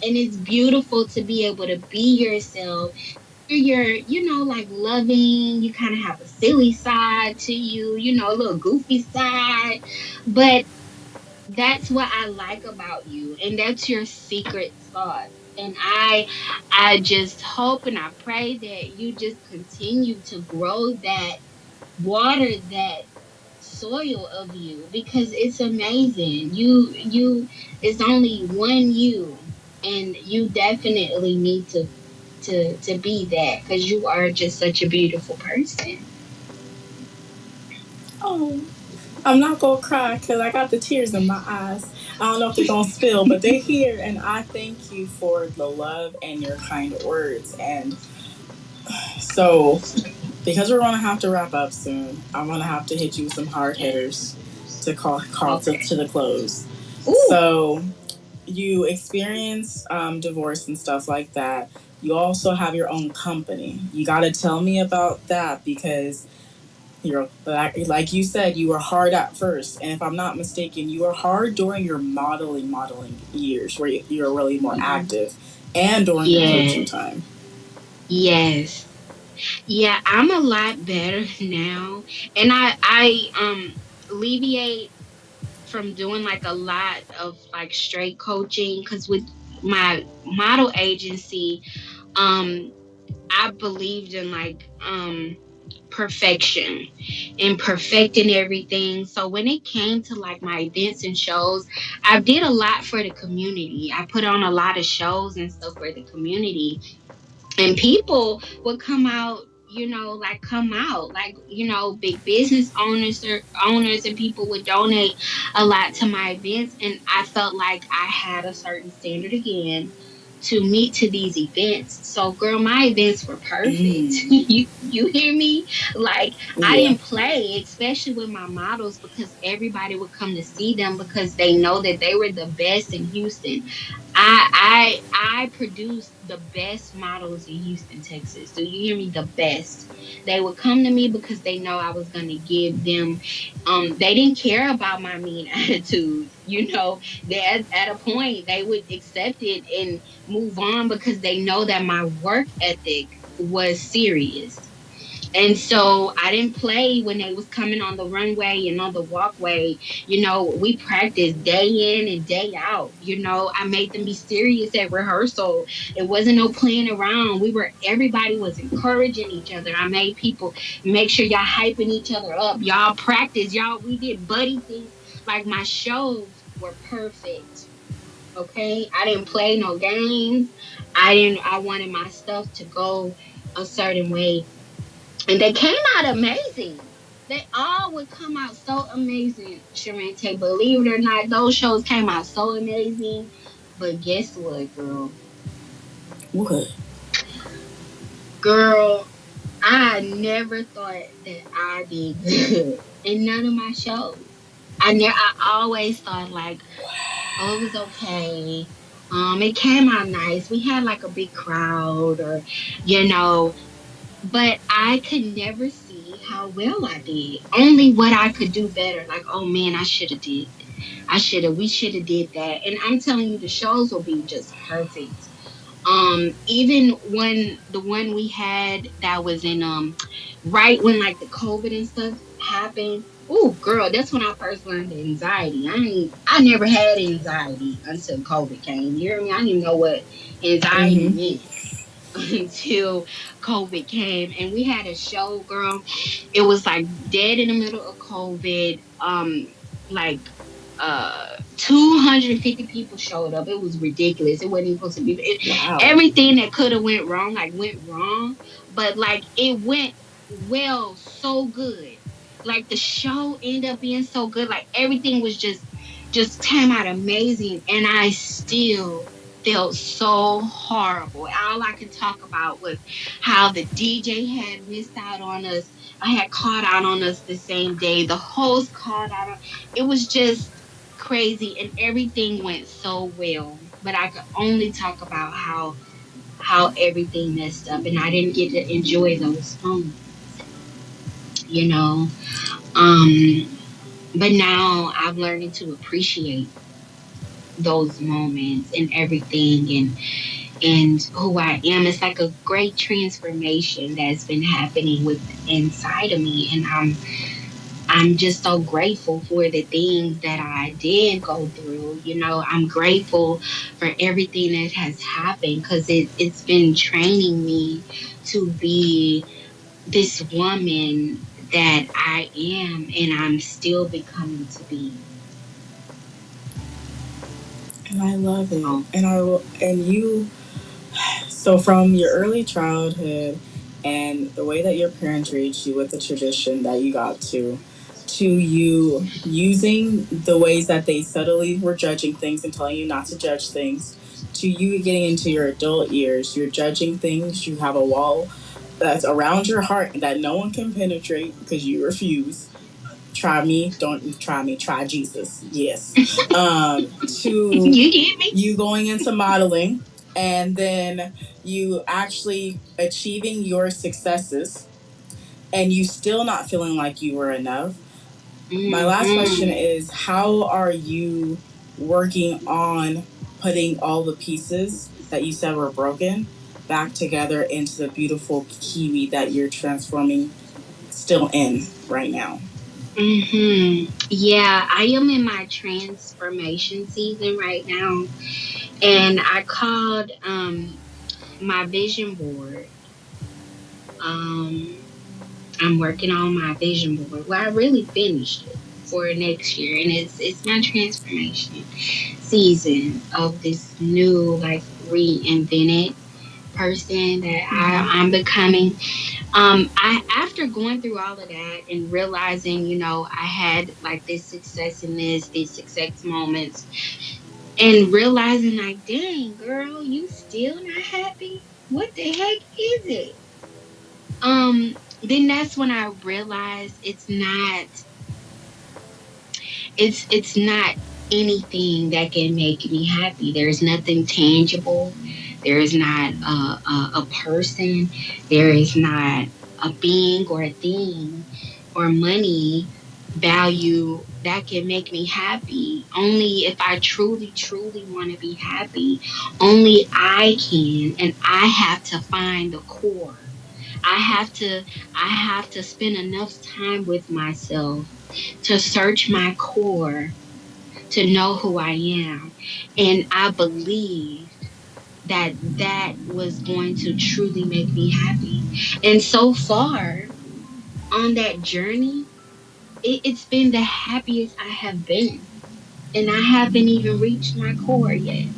And it's beautiful to be able to be yourself. You're, like loving, you kind of have a silly side to you, a little goofy side, but that's what I like about you, and that's your secret sauce. And I just hope and I pray that you just continue to grow that, water that soil of you, because it's amazing. You It's only one you, and you definitely need to be that, because you are just such a beautiful person. Oh, I'm not gonna cry because I got the tears in my eyes. I don't know if they're gonna spill, but they're here, and I thank you for the love and your kind words. And so, because we're gonna have to wrap up soon, I'm gonna have to hit you with some hard hitters to call to Okay. the close. Ooh. So, you experience divorce and stuff like that. You also have your own company. You got to tell me about that because You're like you said, you were hard at first, and if I'm not mistaken, you were hard during your modeling years, where you're really more active, and during your coaching Yes. time. Yes. Yeah, I'm a lot better now. And I alleviate from doing like a lot of like straight coaching, because with my model agency, um I believed in like perfection and perfecting everything. So when it came to like my events and shows, I did a lot for the community. I put on a lot of shows and stuff for the community, and people would come out, big business owners and people would donate a lot to my events, and I felt like I had a certain standard again to meet to these events. So girl, my events were perfect. Mm, You hear me? Like, I yeah. didn't play, especially with my models, because everybody would come to see them because they know that they were the best in Houston. I produced the best models in Houston, Texas. Do you hear me? The best. They would come to me because they know I was gonna give them. They didn't care about my mean attitude. They at a point they would accept it and move on because they know that my work ethic was serious. And so I didn't play when they was coming on the runway and on the walkway. We practiced day in and day out. I made them be serious at rehearsal. It wasn't no playing around. Everybody was encouraging each other. I made people make sure y'all hyping each other up. Y'all practice. We did buddy things. Like, my shows were perfect. Okay. I didn't play no games. I wanted my stuff to go a certain way, and they came out amazing. They all would come out so amazing, Charente. Believe it or not, those shows came out so amazing. But guess what, girl? What? Girl, I never thought that I did good in none of my shows. I always thought like, oh, it was okay. It came out nice. We had like a big crowd, or you know, but I could never see how well I did. Only what I could do better. Like, oh man, I should have did. We should have did that. And I'm telling you, the shows will be just perfect. Even when the one we had that was in right when like the COVID and stuff happened. Oh, girl, that's when I first learned the anxiety. I never had anxiety until COVID came. You hear me? I didn't even know what anxiety Mm-hmm. meant until COVID came, and we had a show, girl. It was like dead in the middle of COVID. Like 250 people showed up. It was ridiculous. It wasn't even supposed to be. Wow. Everything that could have went wrong, like, went wrong, but like it went well, so good. Like, the show ended up being so good. Like, everything was just came out amazing, and I still felt so horrible. All I could talk about was how the DJ had missed out on us. I had caught out on us the same day. The host caught out on. It was just crazy, and everything went so well. But I could only talk about how everything messed up, and I didn't get to enjoy those moments. You know. But now I'm learning to appreciate those moments and everything, and who I am. It's like a great transformation that's been happening with inside of me, and I'm just so grateful for the things that I did go through. I'm grateful for everything that has happened, because it's been training me to be this woman that I am, and I'm still becoming to be. And I love it. So, And you. So from your early childhood and the way that your parents raised you with the tradition that you got to you using the ways that they subtly were judging things and telling you not to judge things, to you getting into your adult years, you're judging things, you have a wall that's around your heart that no one can penetrate because you refuse. Try me, don't try me, try Jesus. Yes. To you get me? you going into modeling, and then you actually achieving your successes, and you still not feeling like you were enough. My last question Mm-hmm. is, how are you working on putting all the pieces that you said were broken back together into the beautiful Kiwi that you're transforming still in right now? Mm-hmm. Yeah, I am in my transformation season right now, and I called my vision board. Um, I'm working on my vision board. Well, I really finished it for next year, and it's my transformation season of this new like reinvented person that I'm becoming. I after going through all of that and realizing, I had like this success in this, these success moments, and realizing like, dang girl, you still not happy? What the heck is it? Then that's when I realized it's not anything that can make me happy. There's nothing tangible. There is not a person. There is not a being or a thing or money value that can make me happy. Only if I truly, truly want to be happy, only I can, and I have to find the core. I have to I have to spend enough time with myself to search my core to know who I am. And I believed that that was going to truly make me happy. And so far on that journey, it's been the happiest I have been. And I haven't even reached my core yet.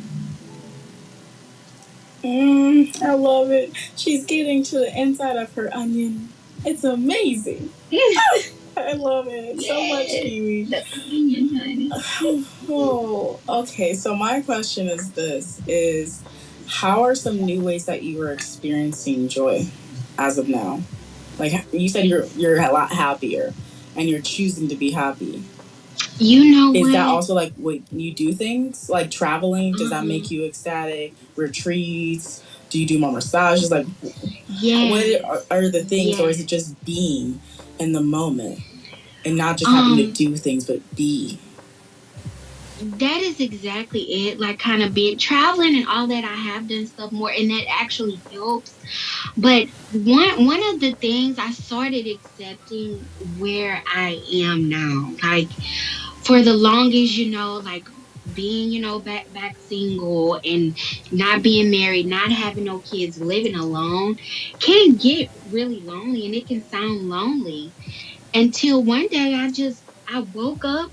I love it. She's getting to the inside of her onion. It's amazing. I love it so much, Yes, Kiwi. the onion, honey. Oh, okay. So my question is this: is how are some new ways that you are experiencing joy as of now? Like you said, you're a lot happier, and you're choosing to be happy. You know Is that what? also like when you do things like traveling? Does that Uh-huh. make you ecstatic? Retreats? Do you do more massages? Like, what Yes. are the things, or is Yes. it just being in the moment and not just having to Um, do things, but be? that is exactly it. Like kind of being traveling and all that. I have done stuff more, and that actually helps. But one of the things I started accepting where I am now, like for the longest, like being, back single and not being married, not having no kids, living alone, can get really lonely, and it can sound lonely until one day I woke up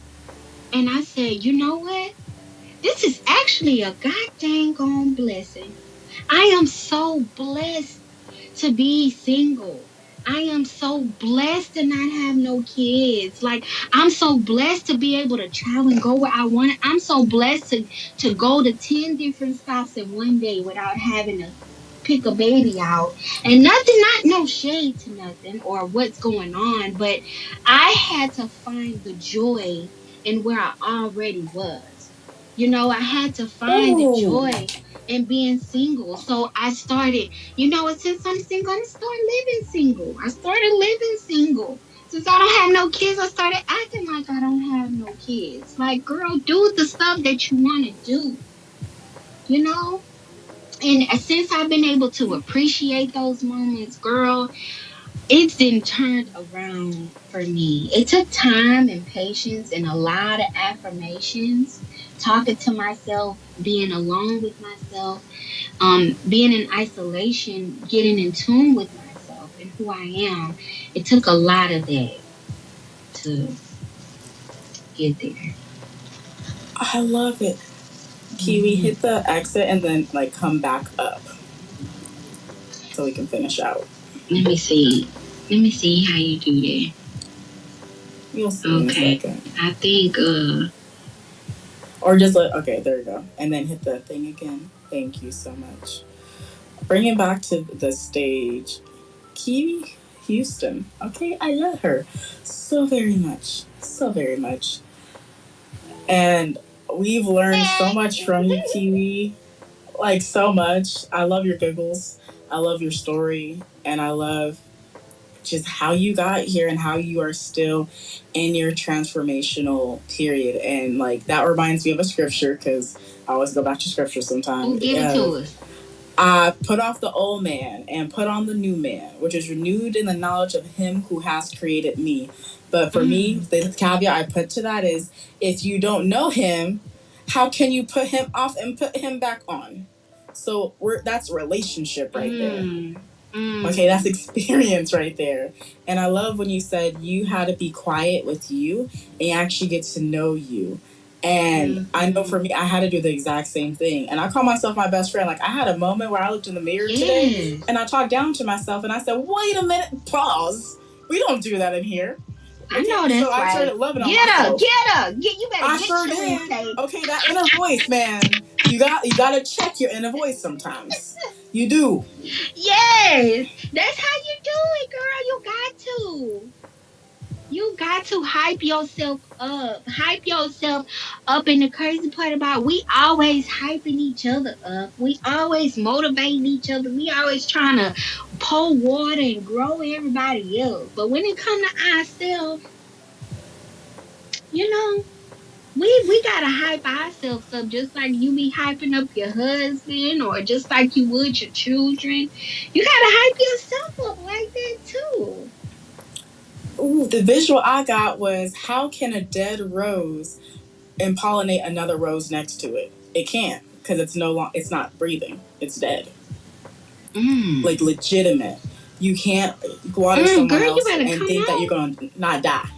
and I said, you know what? This is actually a god dang on blessing. I am so blessed to be single. I am so blessed to not have no kids. Like I'm so blessed to be able to travel and go where I want. I'm so blessed to go to 10 different stops in one day without having to pick a baby out. And nothing, not no shade to nothing or what's going on, but I had to find the joy in where I already was. I had to find the Oh, joy in being single. So I started, since I'm single, I'm start living single. I started living single. Since I don't have no kids, I started acting like I don't have no kids. Like, girl, do the stuff that you want to do, you know? And since I've been able to appreciate those moments, girl, it's been turned around for me. It took time and patience and a lot of affirmations, talking to myself, being alone with myself, being in isolation, getting in tune with myself and who I am. It took a lot of that to get there. I love it. Kiwi, Mhm. hit the exit and then like come back up so we can finish out. Let me see. Let me see how you do that. You'll see in a Okay. second. I think Or just let, okay, there you go. And then hit the thing again. Thank you so much. Bring it back to the stage. Kiwi Houston. Okay, I love her so very much. So very much. And we've learned so much from you, Kiwi. Like, so much. I love your giggles. I love your story. And I love just how you got here and how you are still in your transformational period. And like that reminds me of a scripture, because I always go back to scripture sometimes. Give it to us. Put off the old man and put on the new man, which is renewed in the knowledge of him who has created me. But for me, the caveat I put to that is, if you don't know him, how can you put him off and put him back on? So that's relationship right there. Okay, that's experience right there. And I love when you said you had to be quiet with you and actually get to know you. And I know for me, I had to do the exact same thing. And I call myself my best friend. Like, I had a moment where I looked in the mirror today and I talked down to myself and I said, wait a minute, pause. We don't do that in here. I know that's so right. I started loving on myself. Get up. You better I sure did. Okay, that inner voice, man. You gotta check your inner voice sometimes. You do. Yes. That's how you do it, girl. You got to. You got to hype yourself up. Hype yourself up. And the crazy part about it, we always hyping each other up. We always motivating each other. We always trying to pour water and grow everybody else. But when it comes to ourselves, you know, we gotta hype ourselves up just like you be hyping up your husband or just like you would your children. You gotta hype yourself up like that too. Ooh, the visual I got was, how can a dead rose pollinate another rose next to it? It can't, because it's not breathing. It's dead. Like legitimate. You can't water someone else and think that you're gonna not die.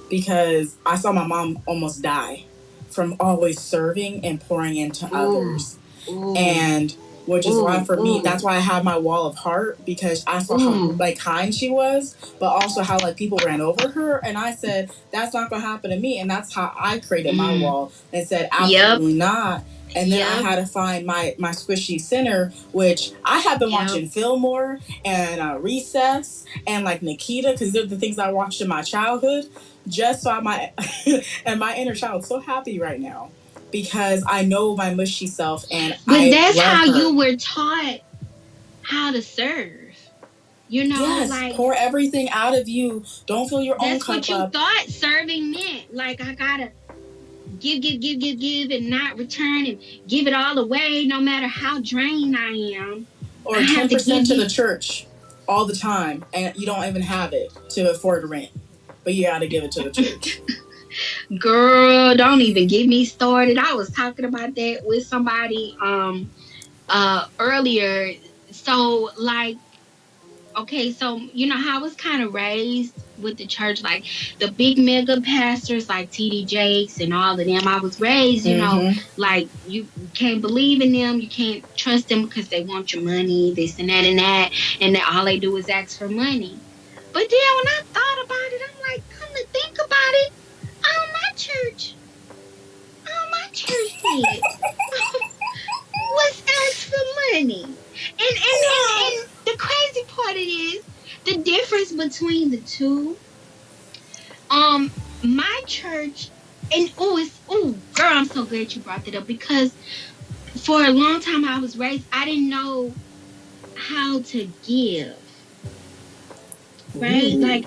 Because I saw my mom almost die from always serving and pouring into others. And which is why for me, that's why I have my wall of heart, because I saw how like kind she was, but also how like people ran over her, and I said that's not gonna happen to me, and that's how I created my wall and said absolutely not. And then I had to find my squishy center, which I have been watching Fillmore and Recess and like Nikita, because they're the things I watched in my childhood. Just so and my inner child is so happy right now, because I know my mushy self and but that's how you were taught how to serve. You know, yes, like pour everything out of you. Don't fill your own cup up. That's what you thought serving meant. Like, I gotta give, and not return and give it all away, no matter how drained I am. Or 10% to the church all the time, and you don't even have it to afford rent, but you gotta give it to the church. Girl, don't even get me started. I was talking about that with somebody earlier. So like, okay, so you know how I was kind of raised with the church, like the big mega pastors like TD Jakes and all of them. I was raised, you know, like you can't believe in them, you can't trust them because they want your money, this and that, and that all they do is ask for money. But then when I thought about it, I'm like, come to think about it, my church did was ask for money. And the crazy part is the difference between the two. My church, and girl, I'm so glad you brought that up, because for a long time I was raised, I didn't know how to give. Right? Like,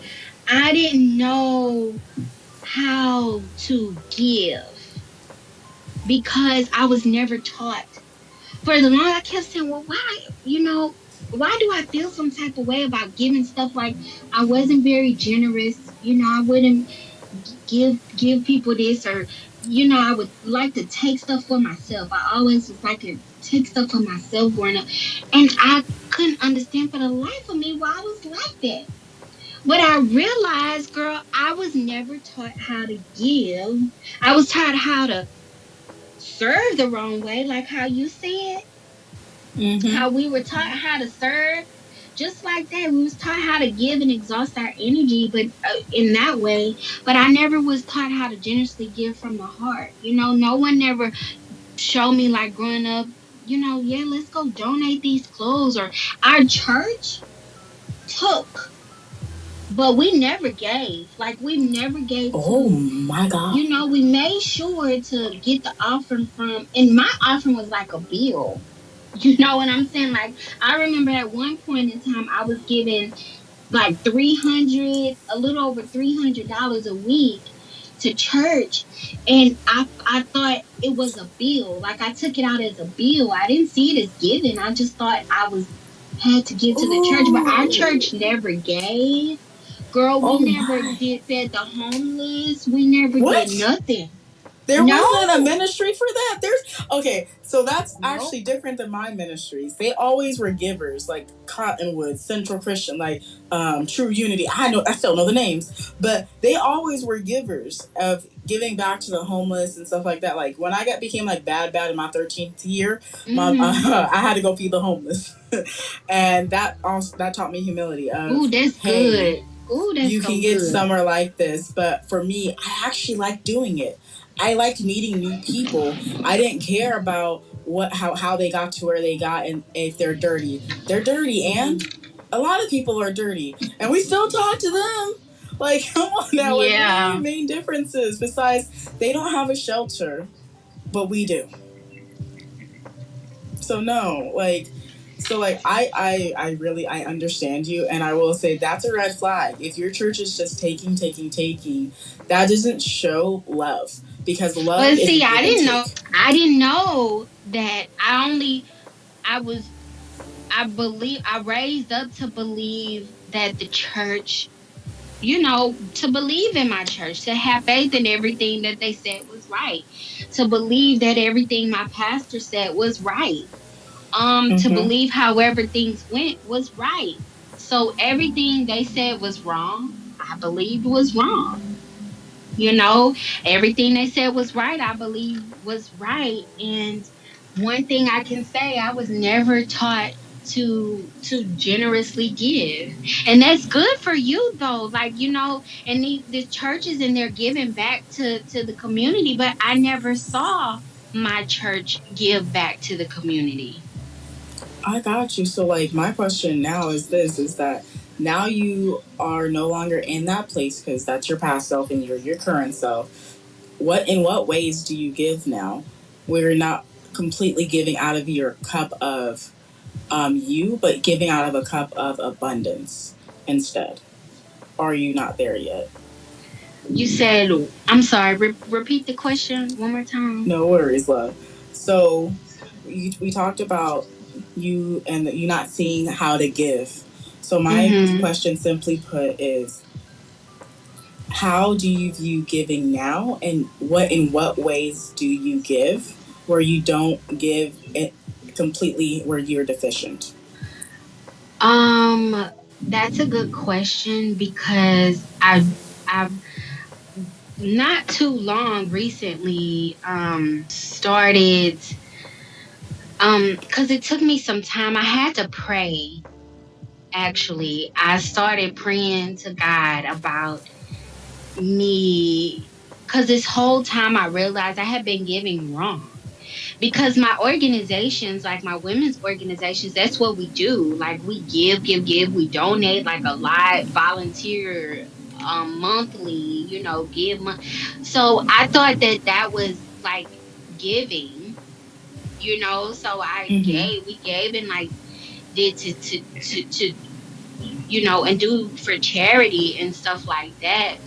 I didn't know how to give because I was never taught. For the long, I kept saying, well, why, why do I feel some type of way about giving stuff? Like, I wasn't very generous. I wouldn't give people this, or, I would like to take stuff for myself. I always was like to take stuff for myself growing up. And I couldn't understand for the life of me why I was like that. But I realized, girl, I was never taught how to give. I was taught how to serve the wrong way, like how you said. How we were taught how to serve. Just like that, we was taught how to give and exhaust our energy, but in that way. But I never was taught how to generously give from the heart. No one never showed me, like, growing up, let's go donate these clothes. Or our church took, but we never gave. Like, we never gave. Oh my God. We made sure to get the offering from, and my offering was like a bill. You know what I'm saying? Like, I remember at one point in time, I was giving like 300, a little over $300 a week to church. And I thought it was a bill. Like I took it out as a bill. I didn't see it as giving. I just thought I was had to give to the church. But our church Ooh. never gave. Girl, we Oh never my. did fed the homeless. We never did What? nothing. There No. wasn't a ministry for that. There's okay, so that's Nope. actually different than my ministries. They always were givers, like Cottonwood, Central Christian, like True Unity. I still know the names, but they always were givers of giving back to the homeless and stuff like that. Like when I got became like bad in my 13th year, my Mm-hmm. I had to go feed the homeless, and that also that taught me humility. Of Ooh, that's hey, good. Ooh, that's you so can get good. somewhere like this, but for me, I actually like doing it. I liked meeting new people. I didn't care about how they got to where they got, and if they're dirty. They're dirty, and a lot of people are dirty, and we still talk to them. Like, come on now, like, what are your Yeah. main differences besides they don't have a shelter, but we do? So no, like, so like I really I understand you, and I will say that's a red flag. If your church is just taking, that doesn't show love, because love But is a see, give and take. I didn't know that I was, I raised up to believe that the church, to believe in my church, to have faith in everything that they said was right, to believe that everything my pastor said was right, to Mm-hmm. believe however things went was right. So everything they said was wrong, I believed was wrong. You know, everything they said was right, I believe was right. And one thing I can say, I was never taught to generously give. And that's good for you though. Like, and the churches, and they're giving back to the community, but I never saw my church give back to the community. I got you. So like my question now is this: is that now you are no longer in that place because that's your past self and your current self. What ways do you give now? Where you're not completely giving out of your cup of you, but giving out of a cup of abundance instead. Are you not there yet? You said, I'm sorry, repeat the question one more time. No worries, love. So we talked about you and you not seeing how to give. So my Mm-hmm. question, simply put, is how do you view giving now, and what ways do you give where you don't give it completely where you're deficient? Um, that's a good question because I've not too long recently started, because it took me some time. I had to pray. Actually, I started praying to God about me, because this whole time I realized I had been giving wrong. Because my organizations, like my women's organizations, that's what we do. Like we give, we donate like a lot, volunteer monthly, give so I thought that that was like giving, so Mm-hmm. we gave and like did to and do for charity and stuff like that.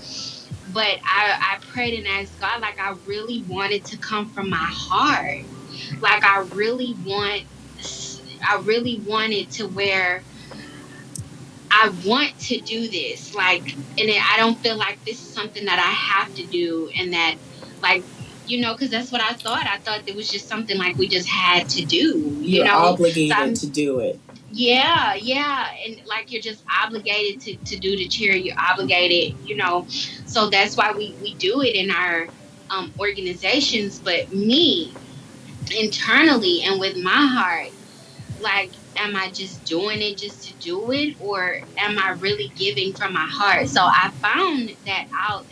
But I prayed and asked God, like I really wanted to come from my heart. Like I really wanted to where I want to do this. Like, and I don't feel like this is something that I have to do, and that, like, because that's what I thought. I thought it was just something like we just had to do, You're So obligated I'm, to do it. yeah, yeah. And like you're just obligated to do the cheer. You're obligated, So that's why we do it in our organizations. But me, internally and with my heart, like, am I just doing it just to do it, or am I really giving from my heart? So I found that out,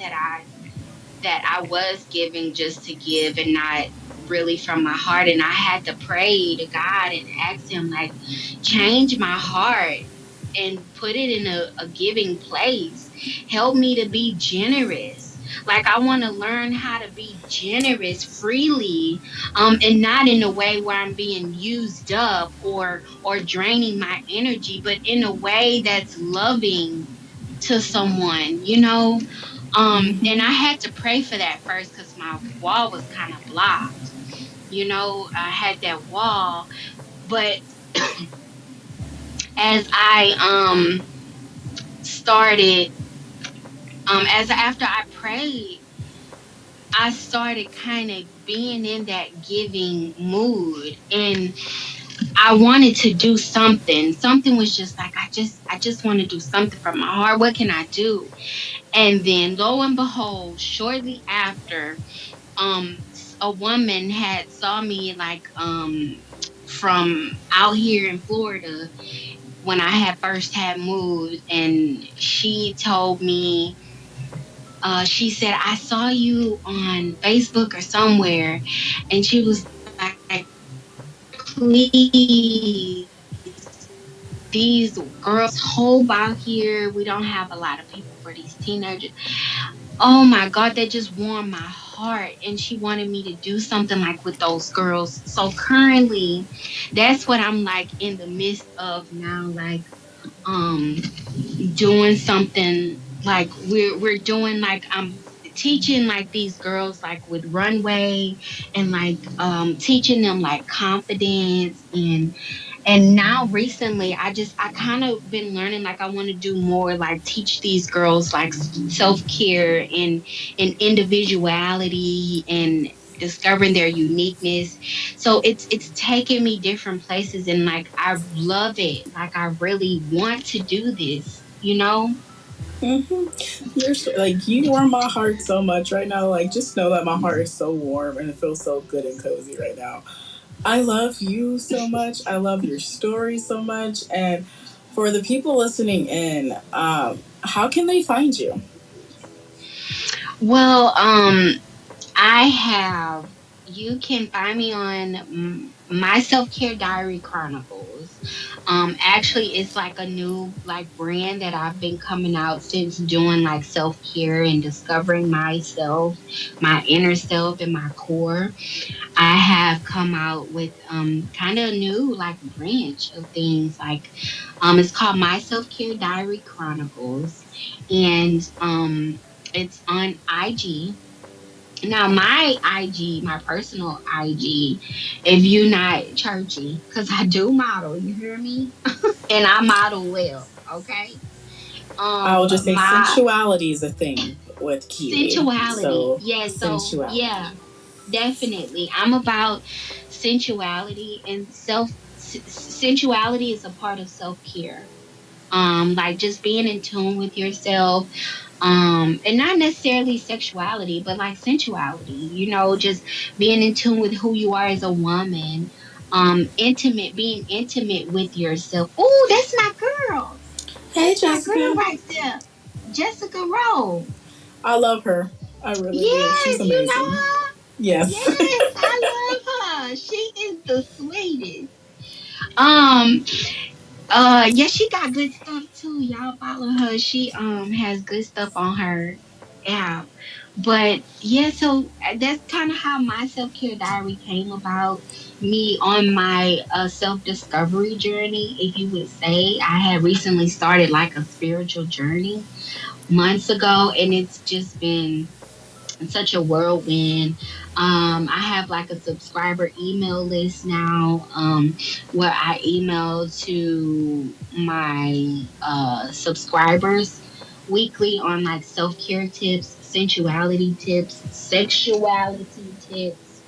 that I was giving just to give and not really from my heart. And I had to pray to God and ask him, like, change my heart and put it in a giving place. Help me to be generous. Like I want to learn how to be generous freely, and not in a way where I'm being used up or draining my energy, but in a way that's loving to someone, you know. And I Mm-hmm. had to pray for that first because my wall was kind of blocked. You know, I had that wall, but as I started, as after I prayed, I started kind of being in that giving mood, and I wanted to do something. Something was just like I just want to do something from my heart. What can I do? And then lo and behold, shortly after, a woman had saw me like from out here in Florida when I had first had moved, and she told me, she said, I saw you on Facebook or somewhere, and she was like, please, these girls whole out here, we don't have a lot of people for these teenagers. Oh my God, that just warmed my heart. And she wanted me to do something like with those girls. So currently, that's what I'm like in the midst of now, like um doing something like we're doing like I'm teaching like these girls like with runway, and like teaching them like confidence. And now recently I kind of been learning like I want to do more like teach these girls like self-care and individuality and discovering their uniqueness. So it's taken me different places, and like I love it. Like I really want to do this, you know? Mm-hmm. You're so, like, you warm my heart so much right now. Like, just know that my heart is so warm and it feels so good and cozy right now. I love you so much. I love your story so much. And for the people listening in, how can they find you? Well, I have. You can find me on My Self Care Diary Chronicles. Actually, it's like a new like brand that I've been coming out since doing like self care and discovering myself, my inner self, and my core. I have come out with kind of a new like branch of things. Like it's called My Self Care Diary Chronicles, and it's on IG. Now my IG, my personal IG, if you not churchy, because I do model, you hear me? And I model well, okay? I will just say My sensuality is a thing with Kiwi. sensuality, So, yeah, so yeah, sensuality. definitely. I'm about sensuality and sensuality is a part of self-care. Like just being in tune with yourself, and not necessarily sexuality, but like sensuality, you know, just being in tune with who you are as a woman, being intimate with yourself. Oh, that's my girl. Hey, That's my girl Jessica. right there. Jessica Rowe. I love her. I really do. She's Yes, you know amazing. her. Yes. Yes, I love her. She is the sweetest. Um, yeah, she got good stuff too. Y'all follow her. She has good stuff on her app. But yeah, so that's kind of how my self care diary came about. Me on my self discovery journey, if you would say. I had recently started like a spiritual journey months ago, and it's just been such a whirlwind. I have like a subscriber email list now, where I email to my subscribers weekly on like self care tips, sensuality tips, sexuality tips,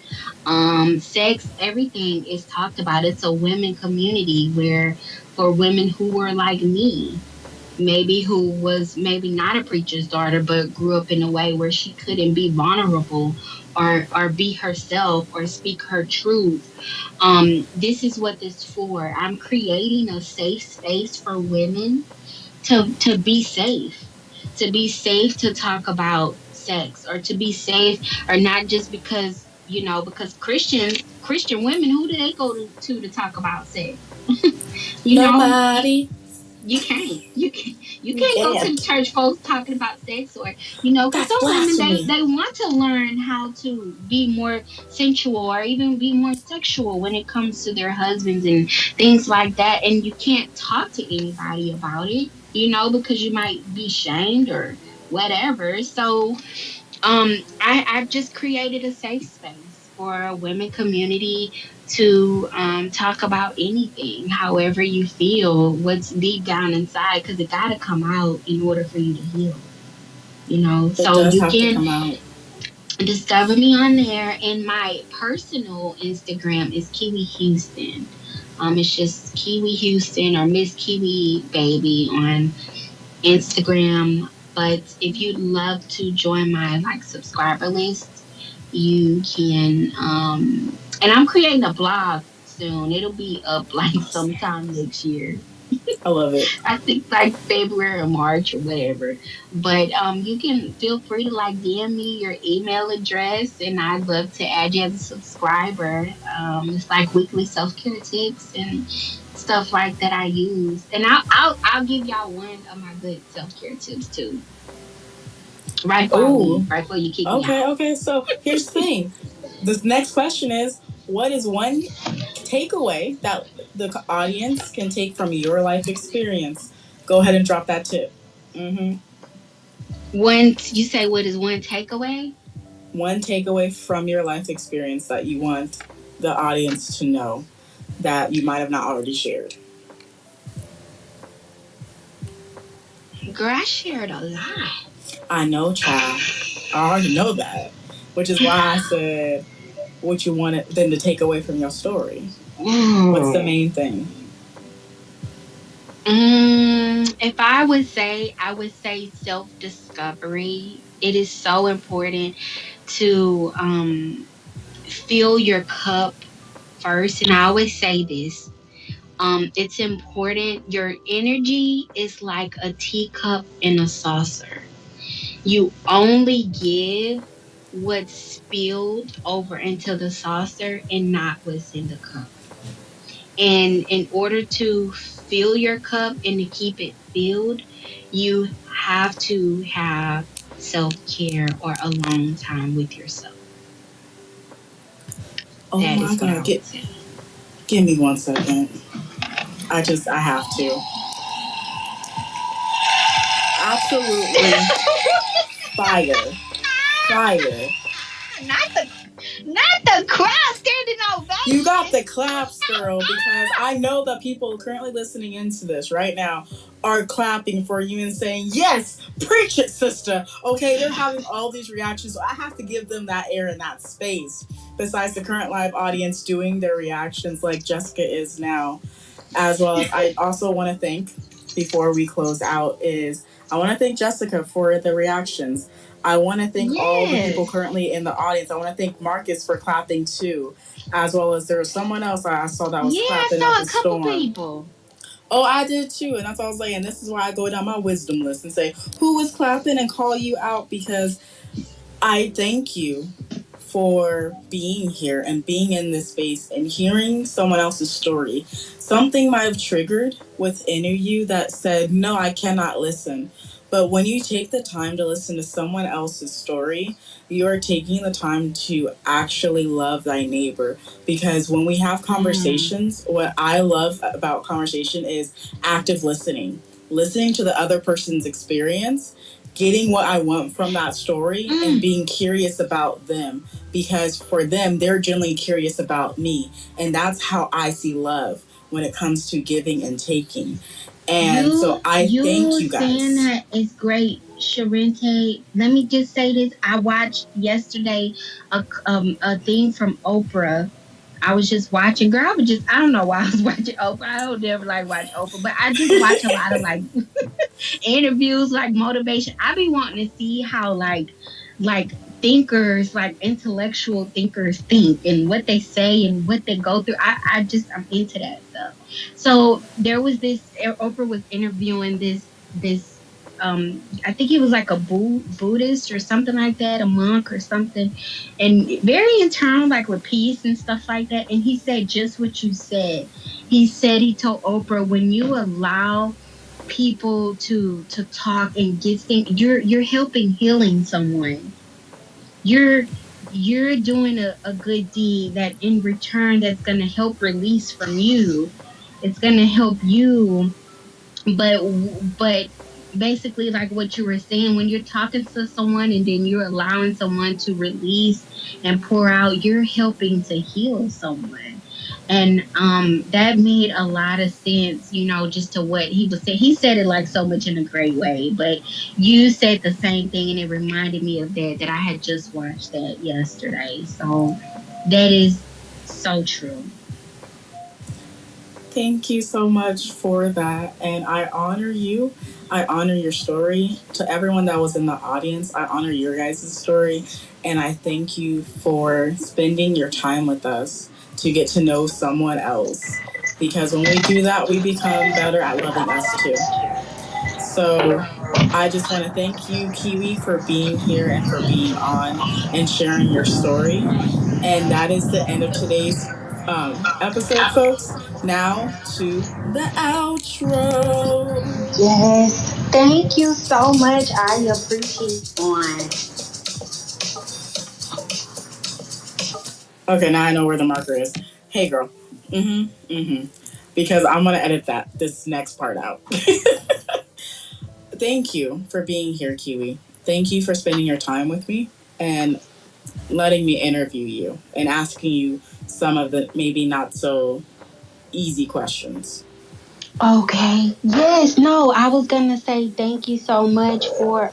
sex, everything is talked about. It's a women community where for women who were like me, maybe who was maybe not a preacher's daughter but grew up in a way where she couldn't be vulnerable or be herself or speak her truth. This is what this for. I'm creating a safe space for women to be safe, to be safe to talk about sex, or to be safe, or not just because, you know, because Christian women, who do they go to talk about sex? You know, Nobody. You can't go to the church folks talking about sex, or because That's some women blasphemy. they want to learn how to be more sensual or even be more sexual when it comes to their husbands and things like that, and you can't talk to anybody about it, because you might be shamed or whatever. So I've just created a safe space for a women community to talk about anything, however you feel, what's deep down inside, because it got to come out in order for you to heal. It So does you have to can come out. discover me on there, and my personal Instagram is Kiwi Houston. It's just Kiwi Houston or Miss Kiwi Baby on Instagram. But if you'd love to join my subscriber list, you can. And I'm creating a blog soon. It'll be up sometime next year. I love it. I think February or March or whatever. But you can feel free to DM me your email address, and I'd love to add you as a subscriber. It's like weekly self care tips and stuff like that I use, and I'll give y'all one of my good self care tips too. Right before I Oh, leave, right before you kick me okay, out. okay. So here's the thing. The next question is, what is one takeaway that the audience can take from your life experience? Go ahead and drop that tip. Mm-hmm. You say what is one takeaway? One takeaway from your life experience that you want the audience to know that you might have not already shared. Girl, I shared a lot. I know, child. I already know that, which is why I said what you wanted them to take away from your story. What's the main thing? If I would say self discovery. It is so important to fill your cup first. And I always say this, it's important. Your energy is like a teacup in a saucer. You only give what's spilled over into the saucer and not what's in the cup. And in order to fill your cup and to keep it filled, you have to have self care or alone time with yourself. Oh That my is what I God. would say. Give me 1 second. I have to. Absolutely fire. Fire. Not the not the crowd standing You got ovation. the claps, girl, because I know that people currently listening into this right now are clapping for you and saying, yes, preach it, sister. Okay, they're having all these reactions, so I have to give them that air and that space. Besides the current live audience doing their reactions like Jessica is now, as well as I also want to thank, before we close out, is I want to thank Jessica for the reactions. I want to thank all the people Yes. currently in the audience. I want to thank Marcus for clapping too, as well as there was someone else I saw that was Yeah, I clapping up saw a a couple storm. people. Oh, I did too, and that's what I was saying. This is why I go down my wisdom list and say who was clapping and call you out, because I thank you for being here and being in this space and hearing someone else's story. Something might have triggered within you that said, no, I cannot listen. But when you take the time to listen to someone else's story, you are taking the time to actually love thy neighbor. Because when we have Mm. conversations, what I love about conversation is active listening, listening to the other person's experience, getting what I want from that story, and Mm. being curious about them, because for them, they're generally curious about me. And that's how I see love when it comes to giving and taking. And so I thank You you saying guys. that is great, Charente. Let me just say this. I watched yesterday a thing from Oprah. I was just watching. Girl, I don't know why I was watching Oprah. I don't never watch Oprah, but I just watch a lot of interviews, motivation. I be wanting to see how like thinkers, intellectual thinkers think and what they say and what they go through. I'm into that stuff. So there was Oprah was interviewing this I think he was like a Buddhist or something like that, a monk or something, and very internal, with peace and stuff like that. And he said just what you said. He told Oprah, when you allow people to talk and get things. You're helping healing someone. You're you're doing a good deed that in return that's gonna help release from you. It's gonna help you, but basically like what you were saying, when you're talking to someone and then you're allowing someone to release and pour out, you're helping to heal someone. And that made a lot of sense, just to what he was saying. He said it like so much in a great way, but you said the same thing and it reminded me of that I had just watched that yesterday. So that is so true. Thank you so much for that. And I honor you. I honor your story. To everyone that was in the audience, I honor your guys' story. And I thank you for spending your time with us to get to know someone else. Because when we do that, we become better at loving us too. So I just want to thank you, Kiwi, for being here and for being on and sharing your story. And that is the end of today's episode, folks. Now to the outro. Yes. Thank you so much. I appreciate on. Okay, now I know where the marker is. Hey, girl. Because I'm gonna edit this next part out. Thank you for being here, Kiwi. Thank you for spending your time with me and letting me interview you and asking you some of the maybe not so easy questions. Okay. Yes, no, I was gonna say thank you so much for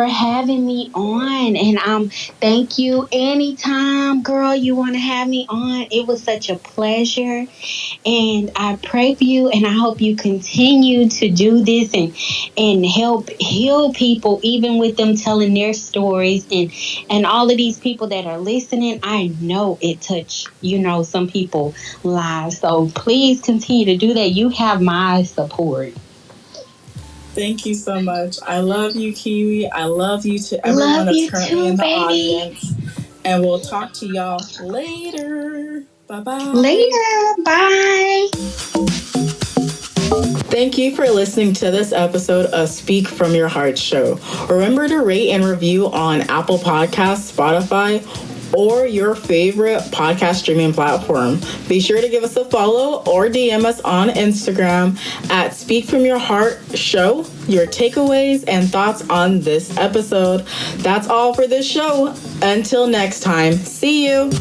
having me on, and thank you anytime, girl, you want to have me on. It was such a pleasure, and I pray for you, and I hope you continue to do this and help heal people, even with them telling their stories, and all of these people that are listening. I know it touched some people lives, so please continue to do that. You have my support. Thank you so much. I love you, Kiwi. I love you to everyone Love that's you currently too, in the baby. audience. And we'll talk to y'all later. Bye bye. Later. Bye. Thank you for listening to this episode of Speak From Your Heart show. Remember to rate and review on Apple Podcasts, Spotify, or your favorite podcast streaming platform. Be sure to give us a follow or DM us on Instagram at Speak From Your Heart show, your takeaways and thoughts on this episode. That's all for this show. Until next time, see you.